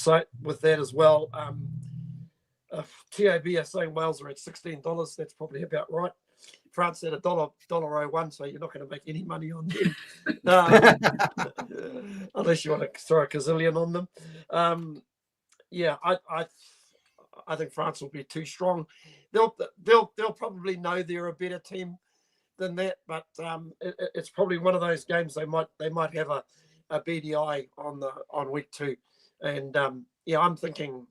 with that as well. TAB are saying Wales are at $16. That's probably about right. France at $1.01, so you're not going to make any money on them, unless you want to throw a gazillion on them. I think France will be too strong. They'll probably know they're a better team than that, but it's probably one of those games they might have a BDI on week 2, and I'm thinking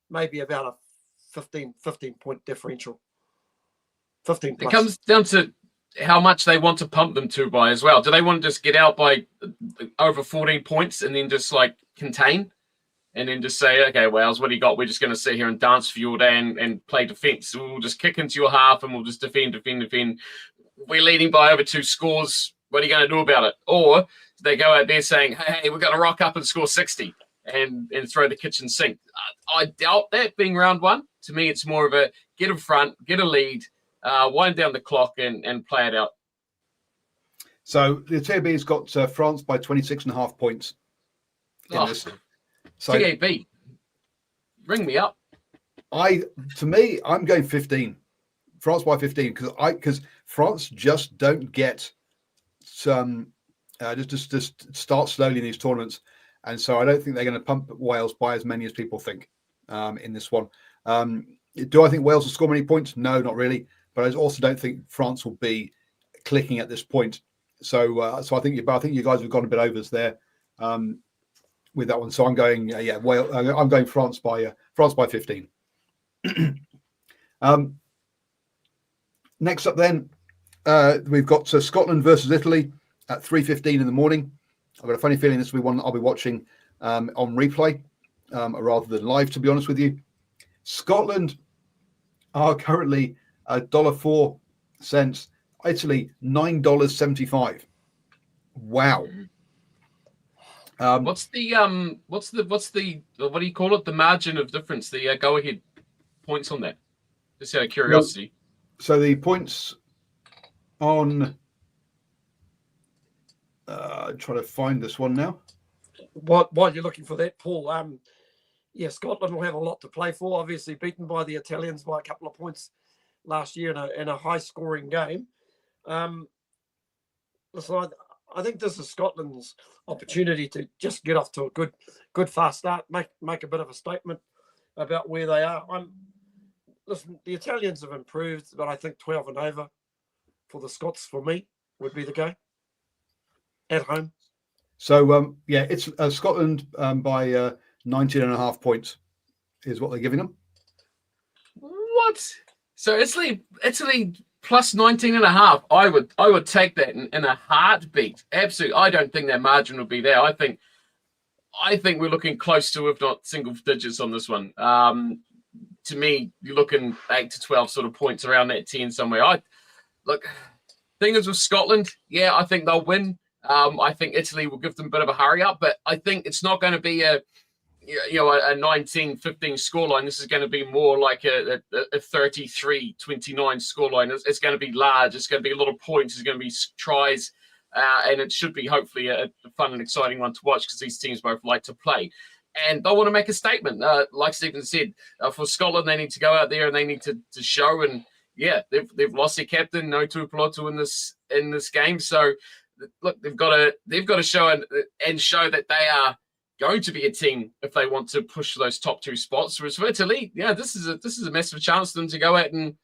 maybe about a 15 point differential. 15 plus. It comes down to how much they want to pump them to by as well. Do they want to just get out by over 14 points and then just like contain and then just say, okay, Wales, what do you got? We're just going to sit here and dance for you all day and play defense. We'll just kick into your half and we'll just defend. We're leading by over 2 scores. What are you going to do about it? Or they go out there saying, hey, we're going to rock up and score 60 and throw the kitchen sink. I doubt that being round 1. To me, it's more of a get in front, get a lead, wind down the clock and play it out. So the TAB's got France by 26.5 points. So TAB, ring me up. I'm going 15. France by 15 because France just don't get some just start slowly in these tournaments, and so I don't think they're going to pump Wales by as many as people think in this one. Do I think Wales will score many points? No, not really. But I also don't think France will be clicking at this point. So I think you guys have gone a bit overs there with that one. So I'm going I'm going France by 15. Next up, then we've got Scotland versus Italy at 3:15 in the morning. I've got a funny feeling this will be one I'll be watching on replay rather than live, to be honest with you. Scotland are currently $1.04. Italy $9.75. Wow. What's the what do you call it? The margin of difference, the go ahead points on that. Just out of curiosity. So the points on trying to find this one now. While you're looking for that, Paul, Scotland will have a lot to play for. Obviously beaten by the Italians by a couple of points last year in a high-scoring game. Listen, I think this is Scotland's opportunity to just get off to a good fast start, make a bit of a statement about where they are. Listen, the Italians have improved, but I think 12 and over for the Scots, for me, would be the go at home. So, it's Scotland by 19.5 points is what they're giving them. What? So Italy plus 19.5. I would take that in a heartbeat. Absolutely. I don't think that margin will be there. I think we're looking close to, if not single digits on this one. To me, you're looking 8 to 12 sort of points around that 10 somewhere. Thing is with Scotland, I think they'll win. I think Italy will give them a bit of a hurry up, but I think it's not going to be a 19-15 scoreline. This is going to be more like a 33-29 scoreline. It's going to be large. It's going to be a lot of points. It's going to be tries, and it should be hopefully a fun and exciting one to watch because these teams both like to play. And they want to make a statement. Like Stephen said, for Scotland, they need to go out there and they need to show. And they've lost their captain, no Tuipulotu in this game. So look, they've got to show and show that they are going to be a team if they want to push those top 2 spots. Whereas for Italy, this is a massive chance for them to go out and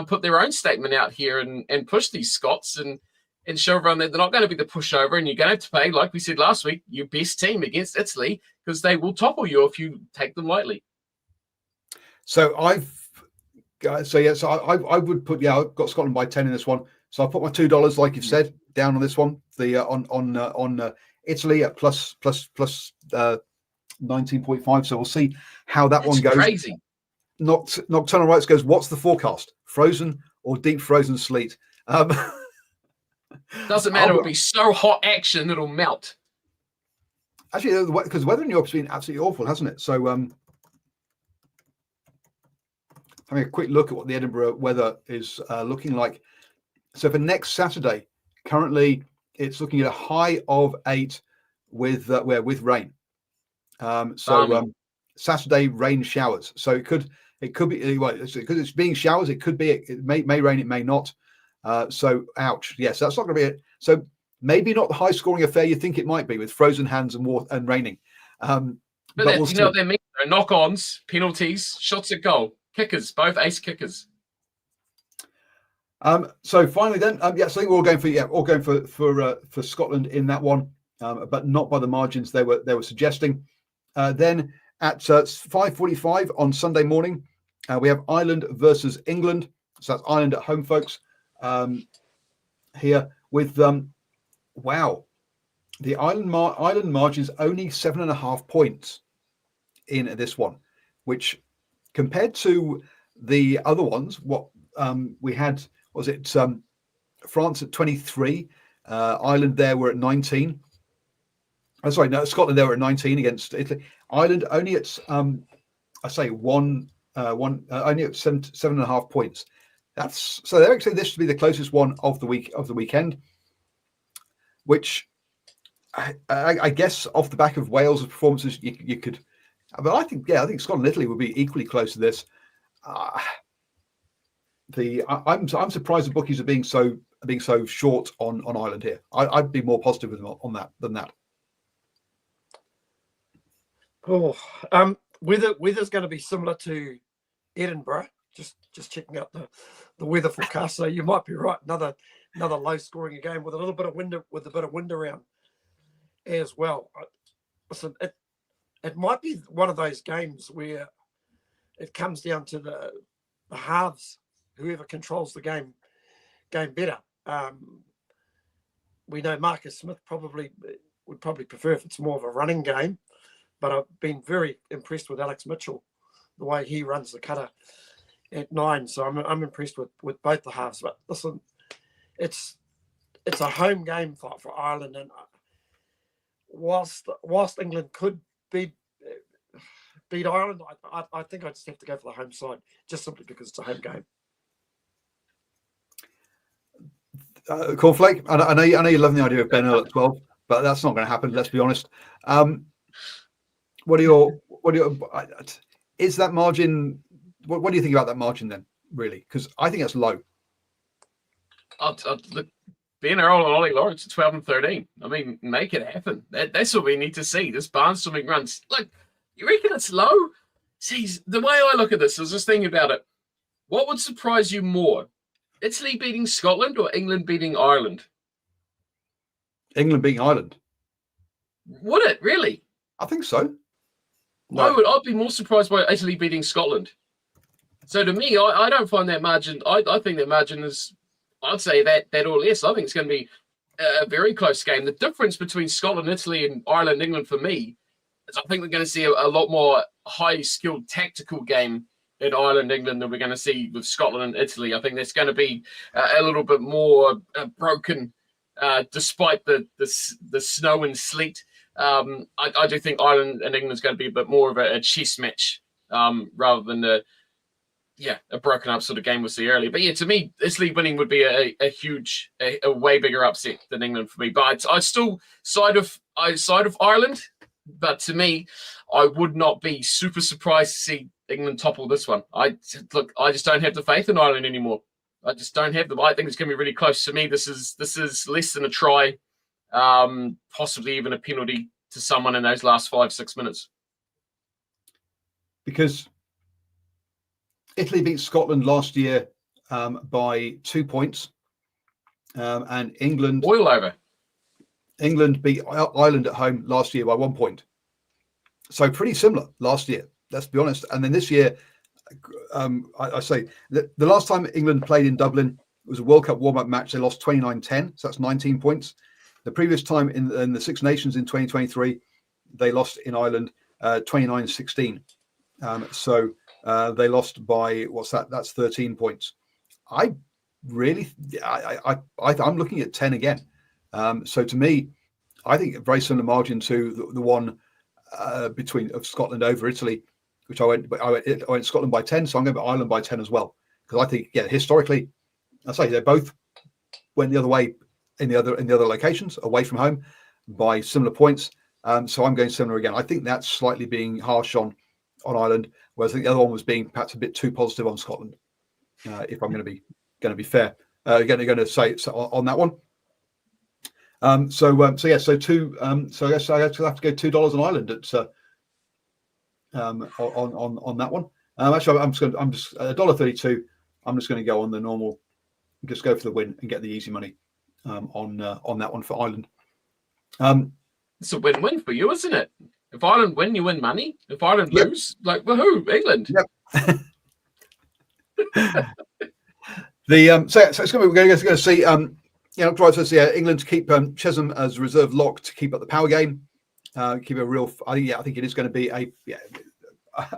put their own statement out here and push these Scots and show everyone that they're not going to be the pushover, and you're going to have to play, like we said last week, your best team against Italy because they will topple you if you take them lightly. So I would put I've got Scotland by 10 in this one. So I put my $2, like you've said, down on this one. The on Italy at plus 19.5. So we'll see how that one goes. Crazy. Nocturnal Rights goes, what's the forecast? Frozen or deep frozen sleet? Doesn't matter. It'll be so hot action it'll melt. Actually, because the weather in Europe's been absolutely awful, hasn't it? So having a quick look at what the Edinburgh weather is looking like. So for next Saturday, currently it's looking at a high of 8 with rain. Saturday rain showers. So it could be, well, because it's being showers. It could be, it may rain, it may not. So ouch. Yes, that's not going to be it. So maybe not the high scoring affair you think it might be, with frozen hands and water and raining. But we'll you know what they mean? Knock-ons, penalties, shots at goal, kickers, both ace kickers. So finally, then, yes, I think we're all going for Scotland in that one, but not by the margins they were suggesting. Then at 5:45 on Sunday morning, we have Ireland versus England. So that's Ireland at home, folks. Here with wow, the Ireland margin is only 7.5 points in this one, which compared to the other ones, what we had. Was it France at 23? Ireland there were at 19. Scotland there were at 19 against Italy. Ireland only at only at 7.5 points. So they're actually this to be the closest one of the weekend, which I guess off the back of Wales' performances you could. But I think Scotland and Italy would be equally close to this. I'm surprised the bookies are being so short on Ireland here. I'd be more positive with them on that than that. Oh, weather's going to be similar to Edinburgh. Just checking out the weather forecast. So you might be right. Another low scoring game with a little bit of wind around as well. Listen, it might be one of those games where it comes down to the halves. Whoever controls the game better. We know Marcus Smith would probably prefer if it's more of a running game, but I've been very impressed with Alex Mitchell, the way he runs the cutter at 9. So I'm impressed with both the halves. But listen, it's a home game for Ireland, and whilst England could beat Ireland, I think I just have to go for the home side, just simply because it's a home game. Cornflake, I know you're loving the idea of Ben Earl at 12, but that's not going to happen. Let's be honest. What are your? Is that margin? What do you think about that margin then? Really, because I think that's low. Look, Ben Earl and Ollie Lawrence at 12 and 13. I mean, make it happen. That's what we need to see. This barnstorming runs. Look, you reckon it's low? See, the way I look at this, I was just thinking about it. What would surprise you more? Italy beating Scotland or England beating Ireland? England beating Ireland. Would it really? I think so. No. I'd be more surprised by Italy beating Scotland. So to me, I don't find that margin. I think that margin is, I'd say that or less. I think it's going to be a very close game. The difference between Scotland, Italy, and Ireland, England for me is I think we're going to see a lot more high-skilled tactical game in Ireland, England than we're going to see with Scotland and Italy. I think there's going to be a little bit more broken, despite the snow and sleet. I do think Ireland and England is going to be a bit more of a chess match rather than a broken up sort of game we'll see earlier. But yeah, to me, Italy winning would be a huge, a way bigger upset than England for me. But I still side of Ireland. But to me, I would not be super surprised to see England topple this one. I just don't have the faith in Ireland anymore. I just don't have them. I think it's going to be really close. To me, this is less than a try, possibly even a penalty to someone in those last 5-6 minutes. Because Italy beat Scotland last year by 2 points, and England boil over. England beat Ireland at home last year by 1 point. So pretty similar last year, let's be honest. And then this year, I say the last time England played in Dublin, it was a World Cup warm-up match. They lost 29-10, so that's 19 points. The previous time in the Six Nations in 2023, they lost in Ireland 29-16. So they lost by, what's that? That's 13 points. I'm looking at 10 again. So to me, I think a very similar margin to the one between of Scotland over Italy, which I went Scotland by 10. So I'm going to go Ireland by 10 as well, because I think historically, I say they're both went the other way in the other locations away from home by similar points. So I'm going similar again. I think that's slightly being harsh on Ireland, whereas I think the other one was being perhaps a bit too positive on Scotland. If I'm going to be fair, going to say so on that one. So I guess I have to go $2 on Ireland at on that one. Actually, I'm just $1.32. I'm just going to go on the normal, just go for the win and get the easy money on that one for Ireland. It's a win-win for you, isn't it? If Ireland win, you win money. If Ireland lose, like woohoo, England. Yep. So it's going to see. Drive says England to keep Chesham as reserve lock to keep up the power game. Keep a real. I think it is going to be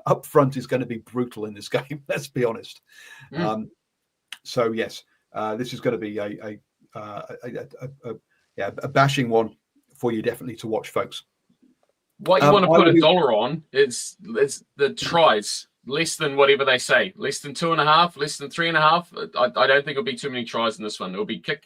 up front is going to be brutal in this game. Let's be honest. So yes, this is going to be a bashing one for you, definitely to watch, folks. What you want to put $1 on is the tries. Less than whatever they say. Less than 2.5, less than 3.5. I don't think it'll be too many tries in this one. It'll be kick.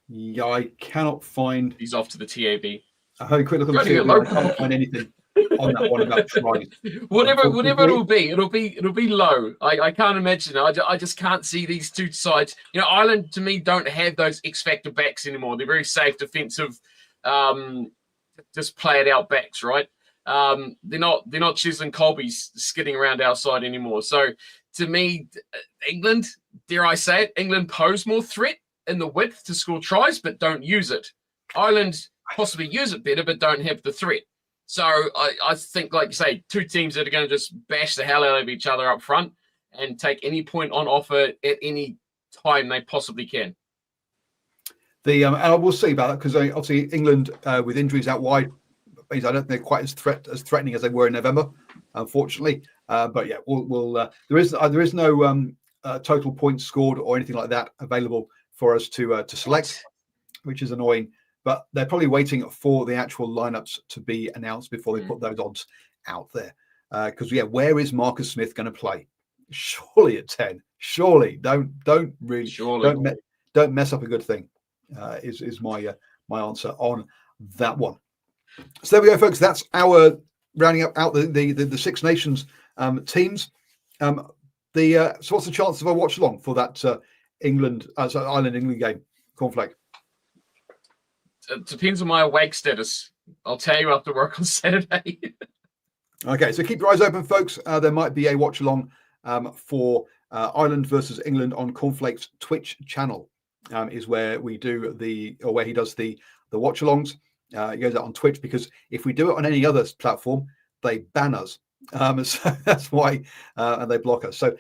Yeah, I cannot find. He's off to the TAB. I had a quick look at the field. I can't find anything on that one about tries. Whatever it'll be low. I can't imagine. I just can't see these two sides. Ireland to me don't have those X factor backs anymore. They're very safe, defensive, just play it out backs, right? They're not Cheslin Colby's skidding around our side anymore. So to me, England, dare I say it, England pose more threat in the width to score tries, but don't use it. Ireland possibly use it better, but don't have the threat. So I think, like you say, two teams that are going to just bash the hell out of each other up front and take any point on offer at any time they possibly can. And I will see about that because obviously England with injuries out wide, I don't think they're quite as threatening as they were in November, unfortunately. But yeah, we'll there is no total points scored or anything like that available for us to select, which is annoying. But they're probably waiting for the actual lineups to be announced before they put those odds out there. Because where is Marcus Smith going to play? Surely at 10. Surely don't mess up a good thing. Is my answer on that one. So there we go, folks. That's our rounding out the Six Nations teams. So what's the chance of a watch along for that Ireland-England game, Cornflake? It depends on my awake status. I'll tell you after work on Saturday. Okay, so keep your eyes open, folks. There might be a watch along for Ireland versus England on Cornflake's Twitch channel. Is where we do where he does the watch alongs. He goes out on Twitch because if we do it on any other platform, they ban us. So that's why, and they block us. So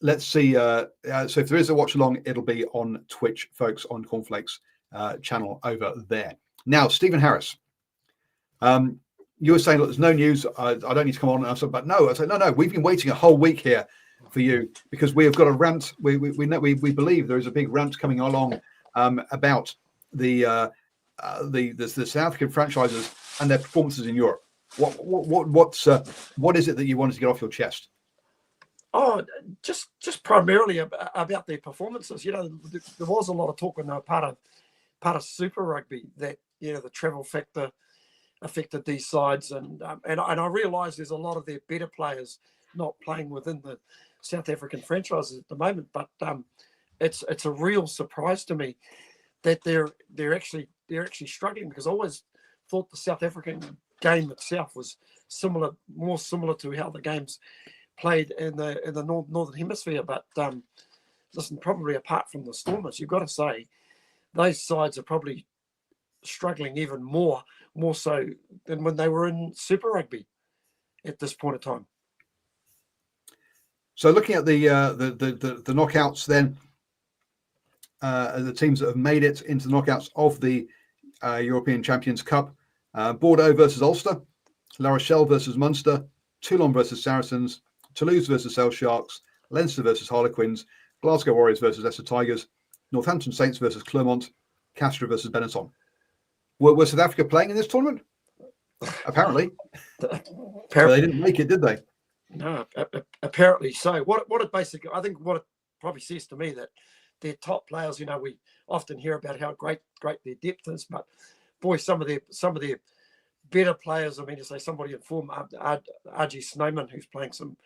let's see. So if there is a watch along, it'll be on Twitch, folks, on Cornflake's channel over there. Now, Stephen Harris, you were saying, look, there's no news. I don't need to come on. And I said, but no. I said, no. We've been waiting a whole week here for you because we have got a rant. We believe there is a big rant coming along about the South African franchises and their performances in Europe. What is it that you wanted to get off your chest? Oh, just primarily about their performances. There was a lot of talk when they were part of Super Rugby that the travel factor affected these sides, and I realise there's a lot of their better players not playing within the South African franchises at the moment. But it's a real surprise to me that they're actually struggling, because I always thought the South African game itself was more similar to how the games played in the northern hemisphere. But listen, probably apart from the Stormers, you've got to say those sides are probably struggling even more so than when they were in Super Rugby at this point in time. So looking at the knockouts, then the teams that have made it into the knockouts of the European Champions Cup: Bordeaux versus Ulster, La Rochelle versus Munster, Toulon versus Saracens, Toulouse versus Sale Sharks, Leinster versus Harlequins, Glasgow Warriors versus Leicester Tigers, Northampton Saints versus Clermont, Castres versus Benetton. Were South Africa playing in this tournament? Apparently. They didn't make it, did they? No, apparently so. What it basically, I think what probably says to me that their top players, we often hear about how great their depth is, but boy, some of their better players, I mean, to say somebody in form, RG Snowman, who's playing some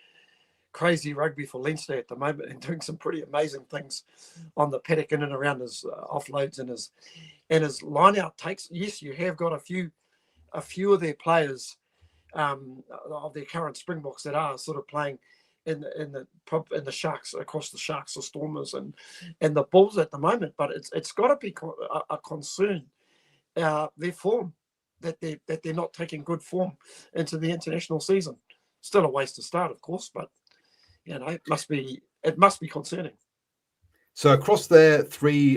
crazy rugby for Leinster at the moment and doing some pretty amazing things on the paddock in and around his offloads and his line out takes. Yes, you have got a few of their players of their current Springboks that are sort of playing in the Sharks, across the Sharks, the Stormers and the Bulls at the moment, but it's got to be a concern, their form, that they're not taking good form into the international season. Still a ways to start, of course, but it must be concerning. So across the three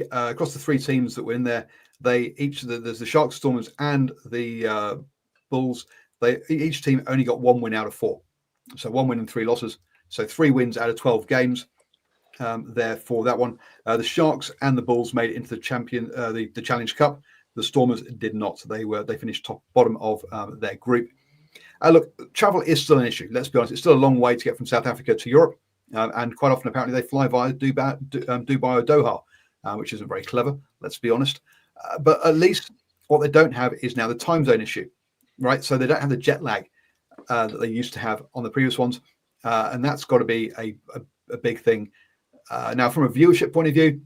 teams that were in there, there's the Sharks, Stormers, and the Bulls. Each team only got 1 win out of 4, so 1 win and 3 losses. So 3 wins out of 12 games. There for that one. The Sharks and the Bulls made it into the Challenge Cup. The Stormers did not. They finished bottom of their group. Look, travel is still an issue. Let's be honest. It's still a long way to get from South Africa to Europe, and quite often apparently they fly via Dubai or Doha, which isn't very clever. Let's be honest. But at least what they don't have is now the time zone issue, right? So they don't have the jet lag that they used to have on the previous ones, and that's got to be a big thing. Now, from a viewership point of view,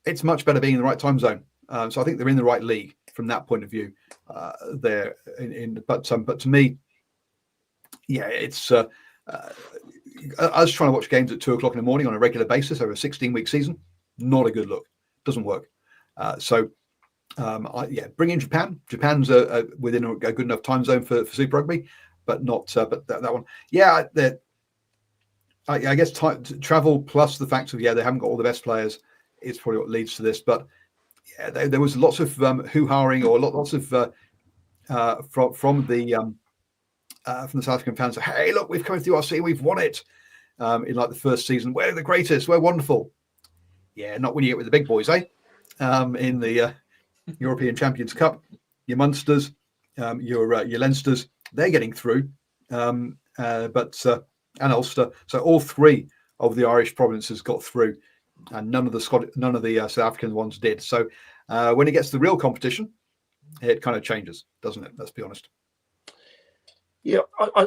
it's much better being in the right time zone. So I think they're in the right league from that point of view. But to me, yeah, it's us trying to watch games at 2:00 in the morning on a regular basis over a 16-week season. Not a good look. Doesn't work. Bring in Japan. Japan's within a good enough time zone for Super Rugby, but not. But that one, yeah. I guess travel plus the fact of they haven't got all the best players is probably what leads to this. But yeah, there was lots of hoo-haing or lots of from the South African fans. Hey, look, we've come into the URC, we've won it in like the first season. We're the greatest. We're wonderful. Yeah, not when you get with the big boys, eh? In the European Champions Cup, your Munsters, your Leinsters, they're getting through, and Ulster. So all 3 of the Irish provinces got through, and none of the South African ones did. So when it gets to the real competition, it kind of changes, doesn't it? Let's be honest. Yeah,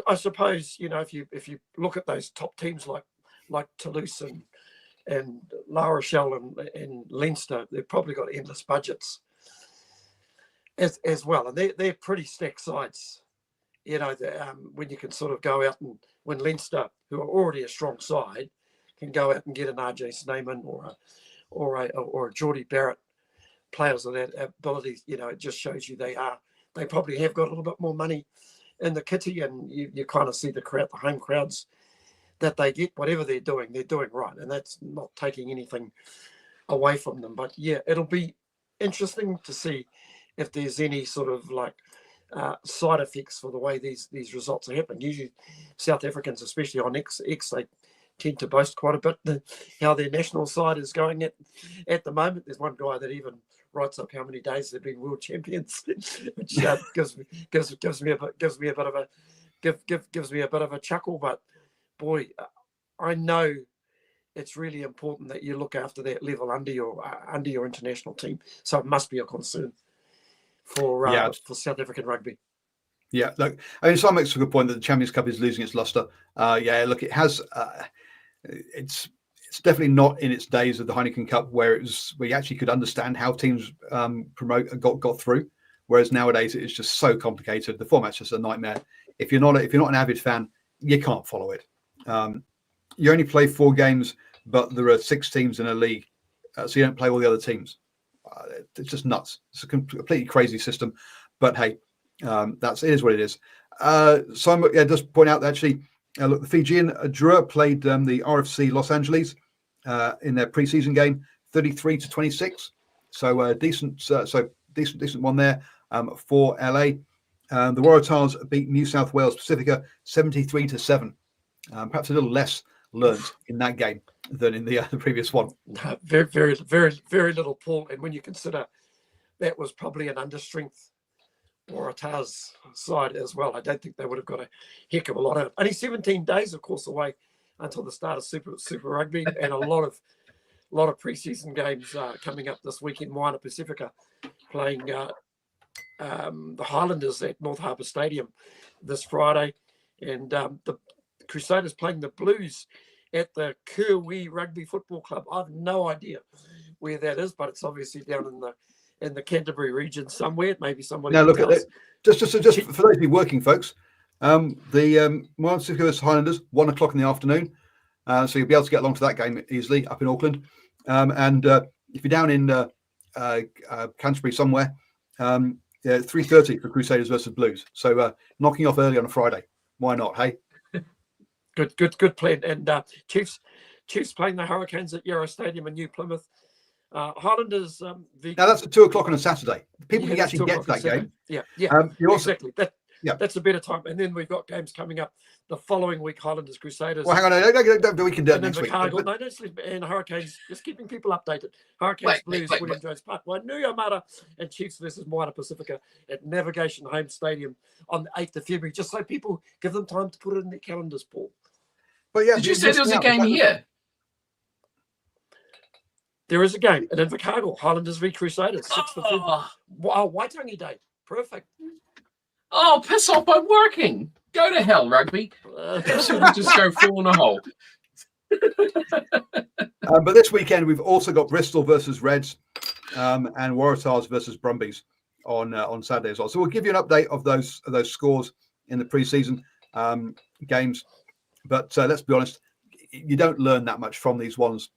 I suppose if you look at those top teams like Toulouse and La Rochelle and Leinster, they've probably got endless budgets as well, and they're pretty stacked sides. When you can sort of go out and when Leinster, who are already a strong side, can go out and get an RJ Snowman or a Geordie Barrett, players of that ability, it just shows you they probably have got a little bit more money in the kitty, and you kind of see the home crowds that they get, whatever they're doing right, and that's not taking anything away from them. But yeah, it'll be interesting to see if there's any sort of side effects for the way these results are happening. Usually South Africans, especially on X, they tend to boast quite a bit how their national side is going at the moment. There's one guy that even writes up how many days they've been world champions, which gives me a bit of a chuckle. But boy, I know it's really important that you look after that level under your international team. So it must be a concern for South African rugby. Yeah, look, I mean, Simon makes a good point that the Champions Cup is losing its luster. Look, it has. It's definitely not in its days of the Heineken Cup where we actually could understand how teams got through. Whereas nowadays it's just so complicated. The format's just a nightmare. If you're not an avid fan, you can't follow it. You only play 4 games, but there are 6 teams in a league, so you don't play all the other teams. It's just nuts. It's a completely crazy system. But hey, it is what it is. So just point out that actually, look, the Fijian Drua played the RFC Los Angeles in their preseason game, 33-26. So decent one there for LA. The Waratahs beat New South Wales Pacifica 73-7. Perhaps a little less learned in that game than in the previous one. Very, very, very, very little, Paul. And when you consider that was probably an understrength Waratahs side as well, I don't think they would have got a heck of a lot out. Only 17 days, of course, away until the start of Super Rugby, and a lot of lot of preseason games coming up this weekend. Moana Pacifica playing the Highlanders at North Harbour Stadium this Friday, and the Crusaders playing the Blues at the Kirwi Rugby Football Club. I have no idea where that is, but it's obviously down in the Canterbury region somewhere. Maybe somebody. Now look at it. Just for those of you working folks, the Moana Pacifica Highlanders, 1 o'clock in the afternoon. So you'll be able to get along to that game easily up in Auckland. And if you're down in Canterbury somewhere, 3:30 for Crusaders versus Blues. So knocking off early on a Friday. Why not? Hey. Good plan. And Chiefs playing the Hurricanes at Yarra Stadium in New Plymouth. Highlanders. Now that's at 2 o'clock on a Saturday. People can actually get to that game. Yeah, exactly. That's a better time. And then we've got games coming up the following week. Highlanders, Crusaders. Well, hang on, we can do it next week. And Hurricanes, just keeping people updated. Hurricanes, Blues, William Jones Park, Wainuiomata, and Chiefs versus Moana Pacifica at Navigation Home Stadium on the 8th of February, just so people give them time to put it in their calendars, Paul. But yeah, did you say there was a game here? There is a game at Invercargill, Highlanders v Crusaders, 6th of February. Wow, Waitangi Day. Perfect. Oh, piss off, I'm working. Go to hell, Rugby. We'll just go fall in a hole. But this weekend, we've also got Bristol versus Reds and Waratahs versus Brumbies on Saturday as well. So we'll give you an update of those scores in the preseason games. But let's be honest, you don't learn that much from these ones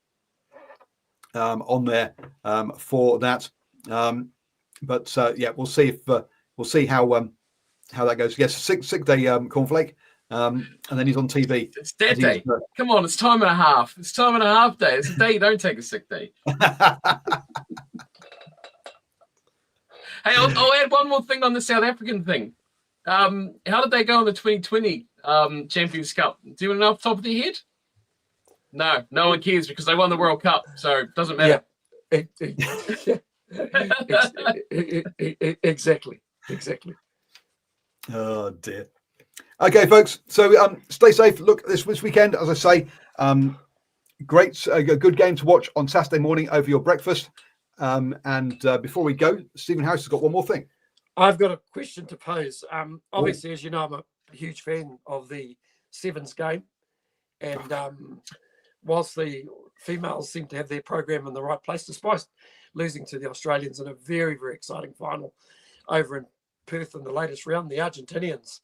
on there for that. But we'll see how that goes. Yes, sick day Cornflake, and then he's on TV. It's dead day. Come on, it's time and a half. It's time and a half day. It's a day you don't take a sick day. Hey, I'll add one more thing on the South African thing. How did they go in the 2020 Champions Cup? Do you know off the top of your head? No one cares because they won the World Cup, so it doesn't matter. Exactly. Oh dear. Okay, folks. So stay safe. Look, this weekend, as I say, a good game to watch on Saturday morning over your breakfast. And before we go, Stephen Harris has got one more thing. I've got a question to pose. Obviously, as you know, I'm a huge fan of the Sevens game, and whilst the females seem to have their program in the right place, despite losing to the Australians in a very, very exciting final over in Perth in the latest round, the Argentinians,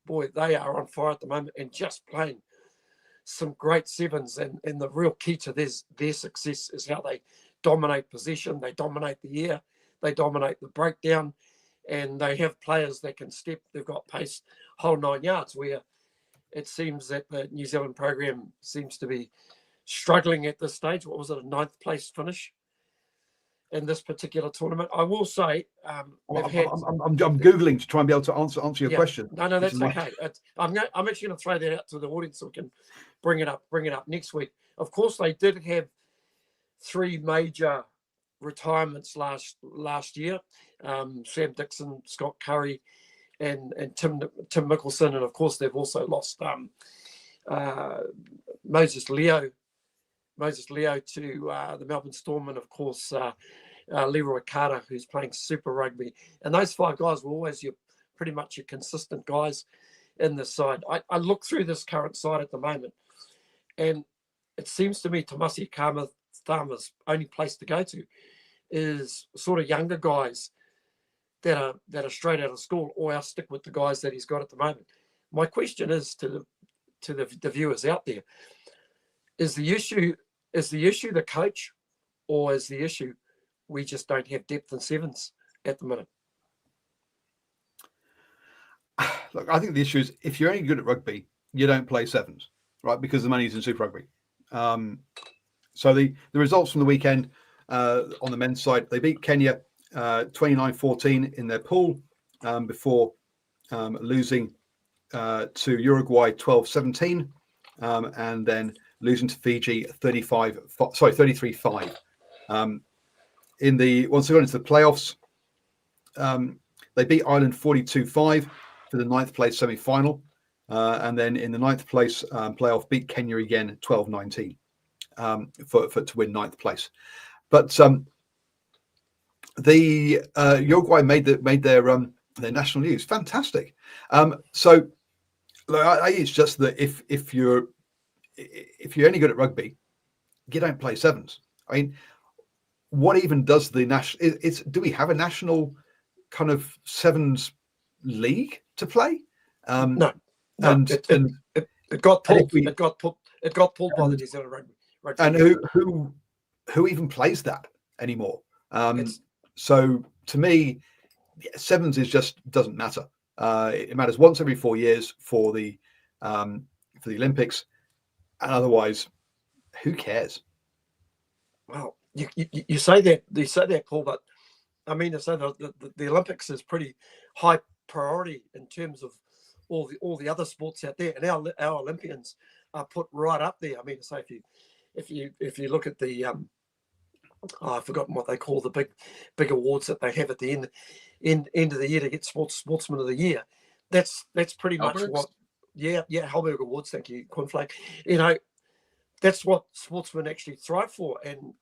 boy, they are on fire at the moment and just playing some great sevens. And the real key to their success is how they dominate possession, they dominate the air, they dominate the breakdown, and they have players that can step. They've got pace, whole 9 yards, where it seems that the New Zealand program seems to be struggling at this stage. What was it, a 9th place finish in this particular tournament? I will say, I'm googling to try and be able to answer your question. No, that's okay. I'm actually going to throw that out to the audience so we can bring it up next week. Of course, they did have 3 major retirements last year. Sam Dixon, Scott Curry, and Tim Mickelson, and of course they've also lost Moses Leo to the Melbourne Storm, and of course Leroy Carter, who's playing Super Rugby. And those 5 guys were always pretty much your consistent guys in this side. I look through this current side at the moment, and it seems to me Tomasi Kama-Thama's only place to go to is sort of younger guys that are straight out of school, or I'll stick with the guys that he's got at the moment. My question is to the viewers out there: is the issue the coach, or is the issue we just don't have depth in sevens at the minute? Look, I think the issue is if you're only good at rugby, you don't play sevens, right? Because the money's in Super Rugby. So the results from the weekend on the men's side, they beat Kenya 29-14 in their pool before losing to Uruguay 12-17 and then losing to Fiji 33-5. Once they got into the playoffs, they beat Ireland 42-5 for the 9th place semi-final, and then in the 9th place playoff beat Kenya again 12-19. to win 9th place. But the Uruguay made their national news. Fantastic. So it's just that if you're only good at rugby, you don't play sevens. I mean, what even does the national? Do we have a national kind of sevens league to play? No. And it got pulled. It got pulled by the New Zealand rugby. And who even plays that anymore? So to me, sevens doesn't matter. It matters once every 4 years for the Olympics, and otherwise, who cares? Well, you say that, Paul, but I mean to say that the Olympics is pretty high priority in terms of all the other sports out there, and our Olympians are put right up there. I mean to say, if you look at the I've forgotten what they call the big awards that they have at the end of the year to get sportsman of the year. That's pretty much what. Yeah, Halberg Awards. Thank you, Cornflake. That's what sportsmen actually thrive for. And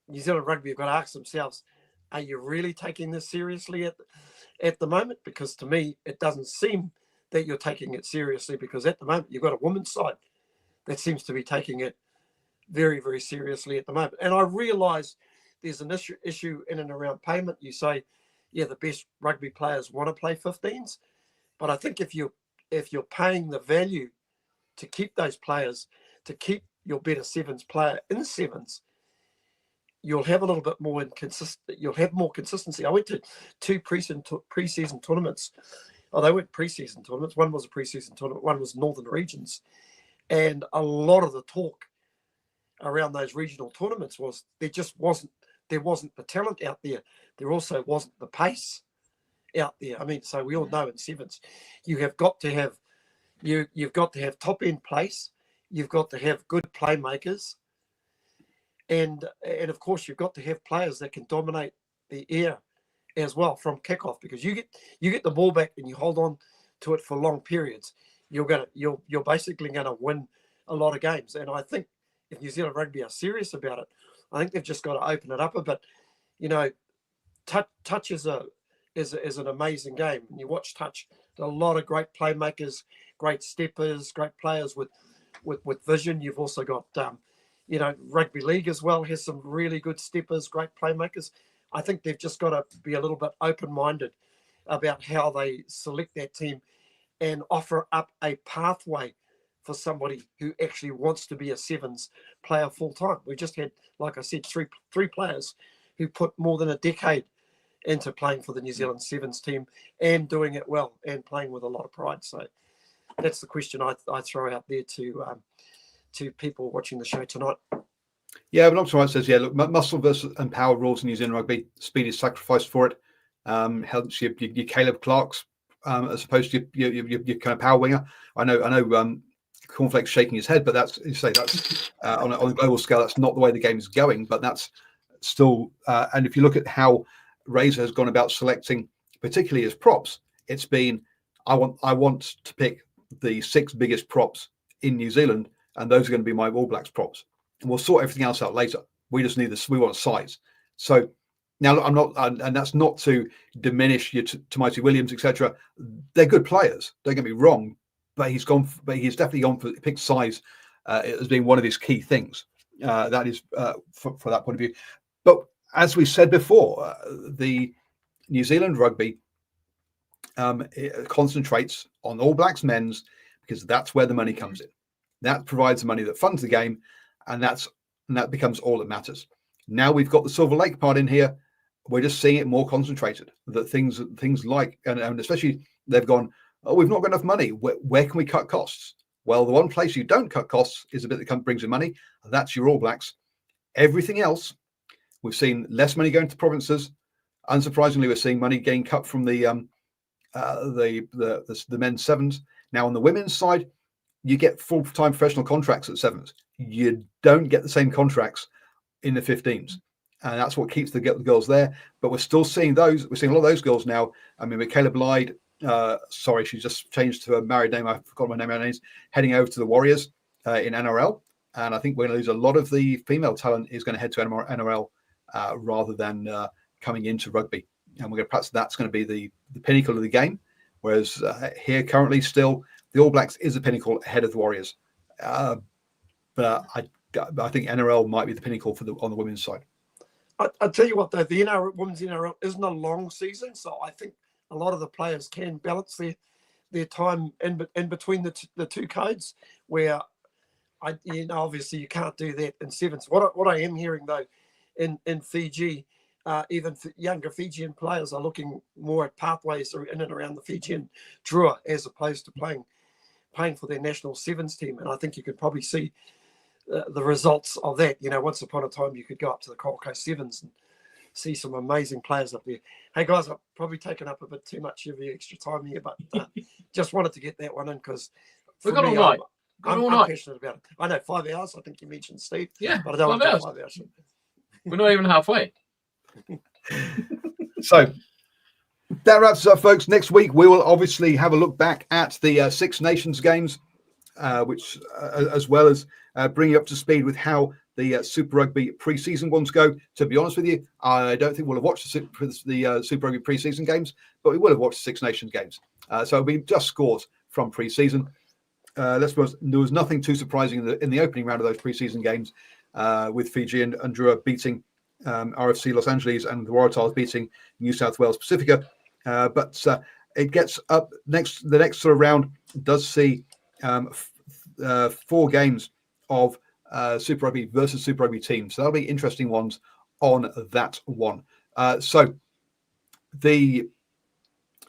New Zealand Rugby have got to ask themselves, are you really taking this seriously at the moment? Because to me, it doesn't seem that you're taking it seriously, because at the moment, you've got a women's side that seems to be taking it very, very seriously at the moment. And I realise there's an issue in and around payment. You say, yeah, the best rugby players want to play 15s. But I think if you're paying the value to keep those players, to keep your better sevens player in sevens, you'll have a little bit more you'll have more consistency. I went to 2 pre-season tournaments. Oh, they weren't pre-season tournaments. One was a pre-season tournament, one was Northern Regions. And a lot of the talk around those regional tournaments was there wasn't the talent out there. There also wasn't the pace out there. I mean, so we all know in sevens, you've got to have top end pace. You've got to have good playmakers, and of course you've got to have players that can dominate the air as well from kickoff, because you get the ball back and you hold on to it for long periods. You're basically going to win a lot of games. And I think if New Zealand Rugby are serious about it, I think they've just got to open it up a bit. Touch is an amazing game. And you watch touch, a lot of great playmakers, great steppers, great players with vision. You've also got rugby league as well has some really good steppers, great playmakers. I think they've just got to be a little bit open-minded about how they select that team and offer up a pathway for somebody who actually wants to be a sevens player full time. We just had, like I said, three players who put more than a decade into playing for the New Zealand Sevens team and doing it well and playing with a lot of pride. So that's the question I throw out there to people watching the show tonight. Yeah, but I'm sorry. It says, yeah, look, muscle versus and power rules in New Zealand rugby. Speed is sacrificed for it. Helps your Caleb Clarks as opposed to your kind of power winger. I know. Cornflake's shaking his head, but that's on a global scale. That's not the way the game is going. But that's still. And if you look at how Razor has gone about selecting, particularly as props, it's been I want to pick the 6 biggest props in New Zealand, and those are going to be my All Blacks props. And we'll sort everything else out later. We just need this. We want size. So now I'm not, and that's not to diminish your Tomaiti Williams, etc. They're good players. Don't get me wrong, but he's definitely gone for pick size as being one of his key things. That is for that point of view. But as we said before, the New Zealand rugby concentrates on All Blacks men's because that's where the money comes in. That provides the money that funds the game. And that becomes all that matters. Now we've got the Silver Lake part in here. We're just seeing it more concentrated. That things like, and especially they've gone, oh, we've not got enough money. Where can we cut costs? Well, the one place you don't cut costs is a bit that brings in money. And that's your All Blacks. Everything else, we've seen less money going to provinces. Unsurprisingly, we're seeing money getting cut from the men's sevens. Now on the women's side, you get full-time professional contracts at sevens. You don't get the same contracts in the 15s. And that's what keeps the girls there. But we're still seeing those. We're seeing a lot of those girls now. I mean, Michaela Blyde, she just changed to a married name. I forgot my name. Heading over to the Warriors in NRL. And I think we're going to lose a lot of the female talent is going to head to NRL rather than coming into rugby. And we're going to perhaps that's going to be the pinnacle of the game. Whereas here currently still the All Blacks is the pinnacle ahead of the Warriors. But I think NRL might be the pinnacle on the women's side. I'll tell you what, though, the women's NRL isn't a long season, so I think a lot of the players can balance their time in between the two codes. Where obviously you can't do that in sevens. What I am hearing though, in Fiji, even younger Fijian players are looking more at pathways in and around the Fijian Drua as opposed to playing for their national sevens team, and I think you could probably see the results of that. Once upon a time you could go up to the Gold Coast Sevens and see some amazing players up there. Hey guys, I've probably taken up a bit too much of your extra time here, but just wanted to get that one in because we've got all night. I'm passionate about it. I know 5 hours. I think you mentioned Steve. Yeah, but I don't want to 5 hours. We're not even halfway. So that wraps us up, folks. Next week we will obviously have a look back at the Six Nations games, which as well as bring you up to speed with how the Super Rugby pre-season ones go. To be honest with you, I don't think we'll have watched the Super Rugby pre-season games, but we will have watched the Six Nations games. So it'll be just scores from pre-season. Let's be honest, there was nothing too surprising in the opening round of those pre-season games, with Fiji and Drua beating RFC Los Angeles and the Waratahs beating New South Wales Pacifica. But it gets up the next sort of round does see 4 games of Super Rugby versus Super Rugby teams. So that'll be interesting ones on that one. So join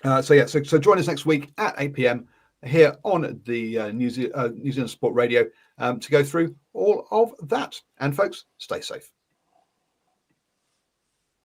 us next week at 8 p.m. here on the New Zealand Sport Radio to go through all of that. And folks, stay safe.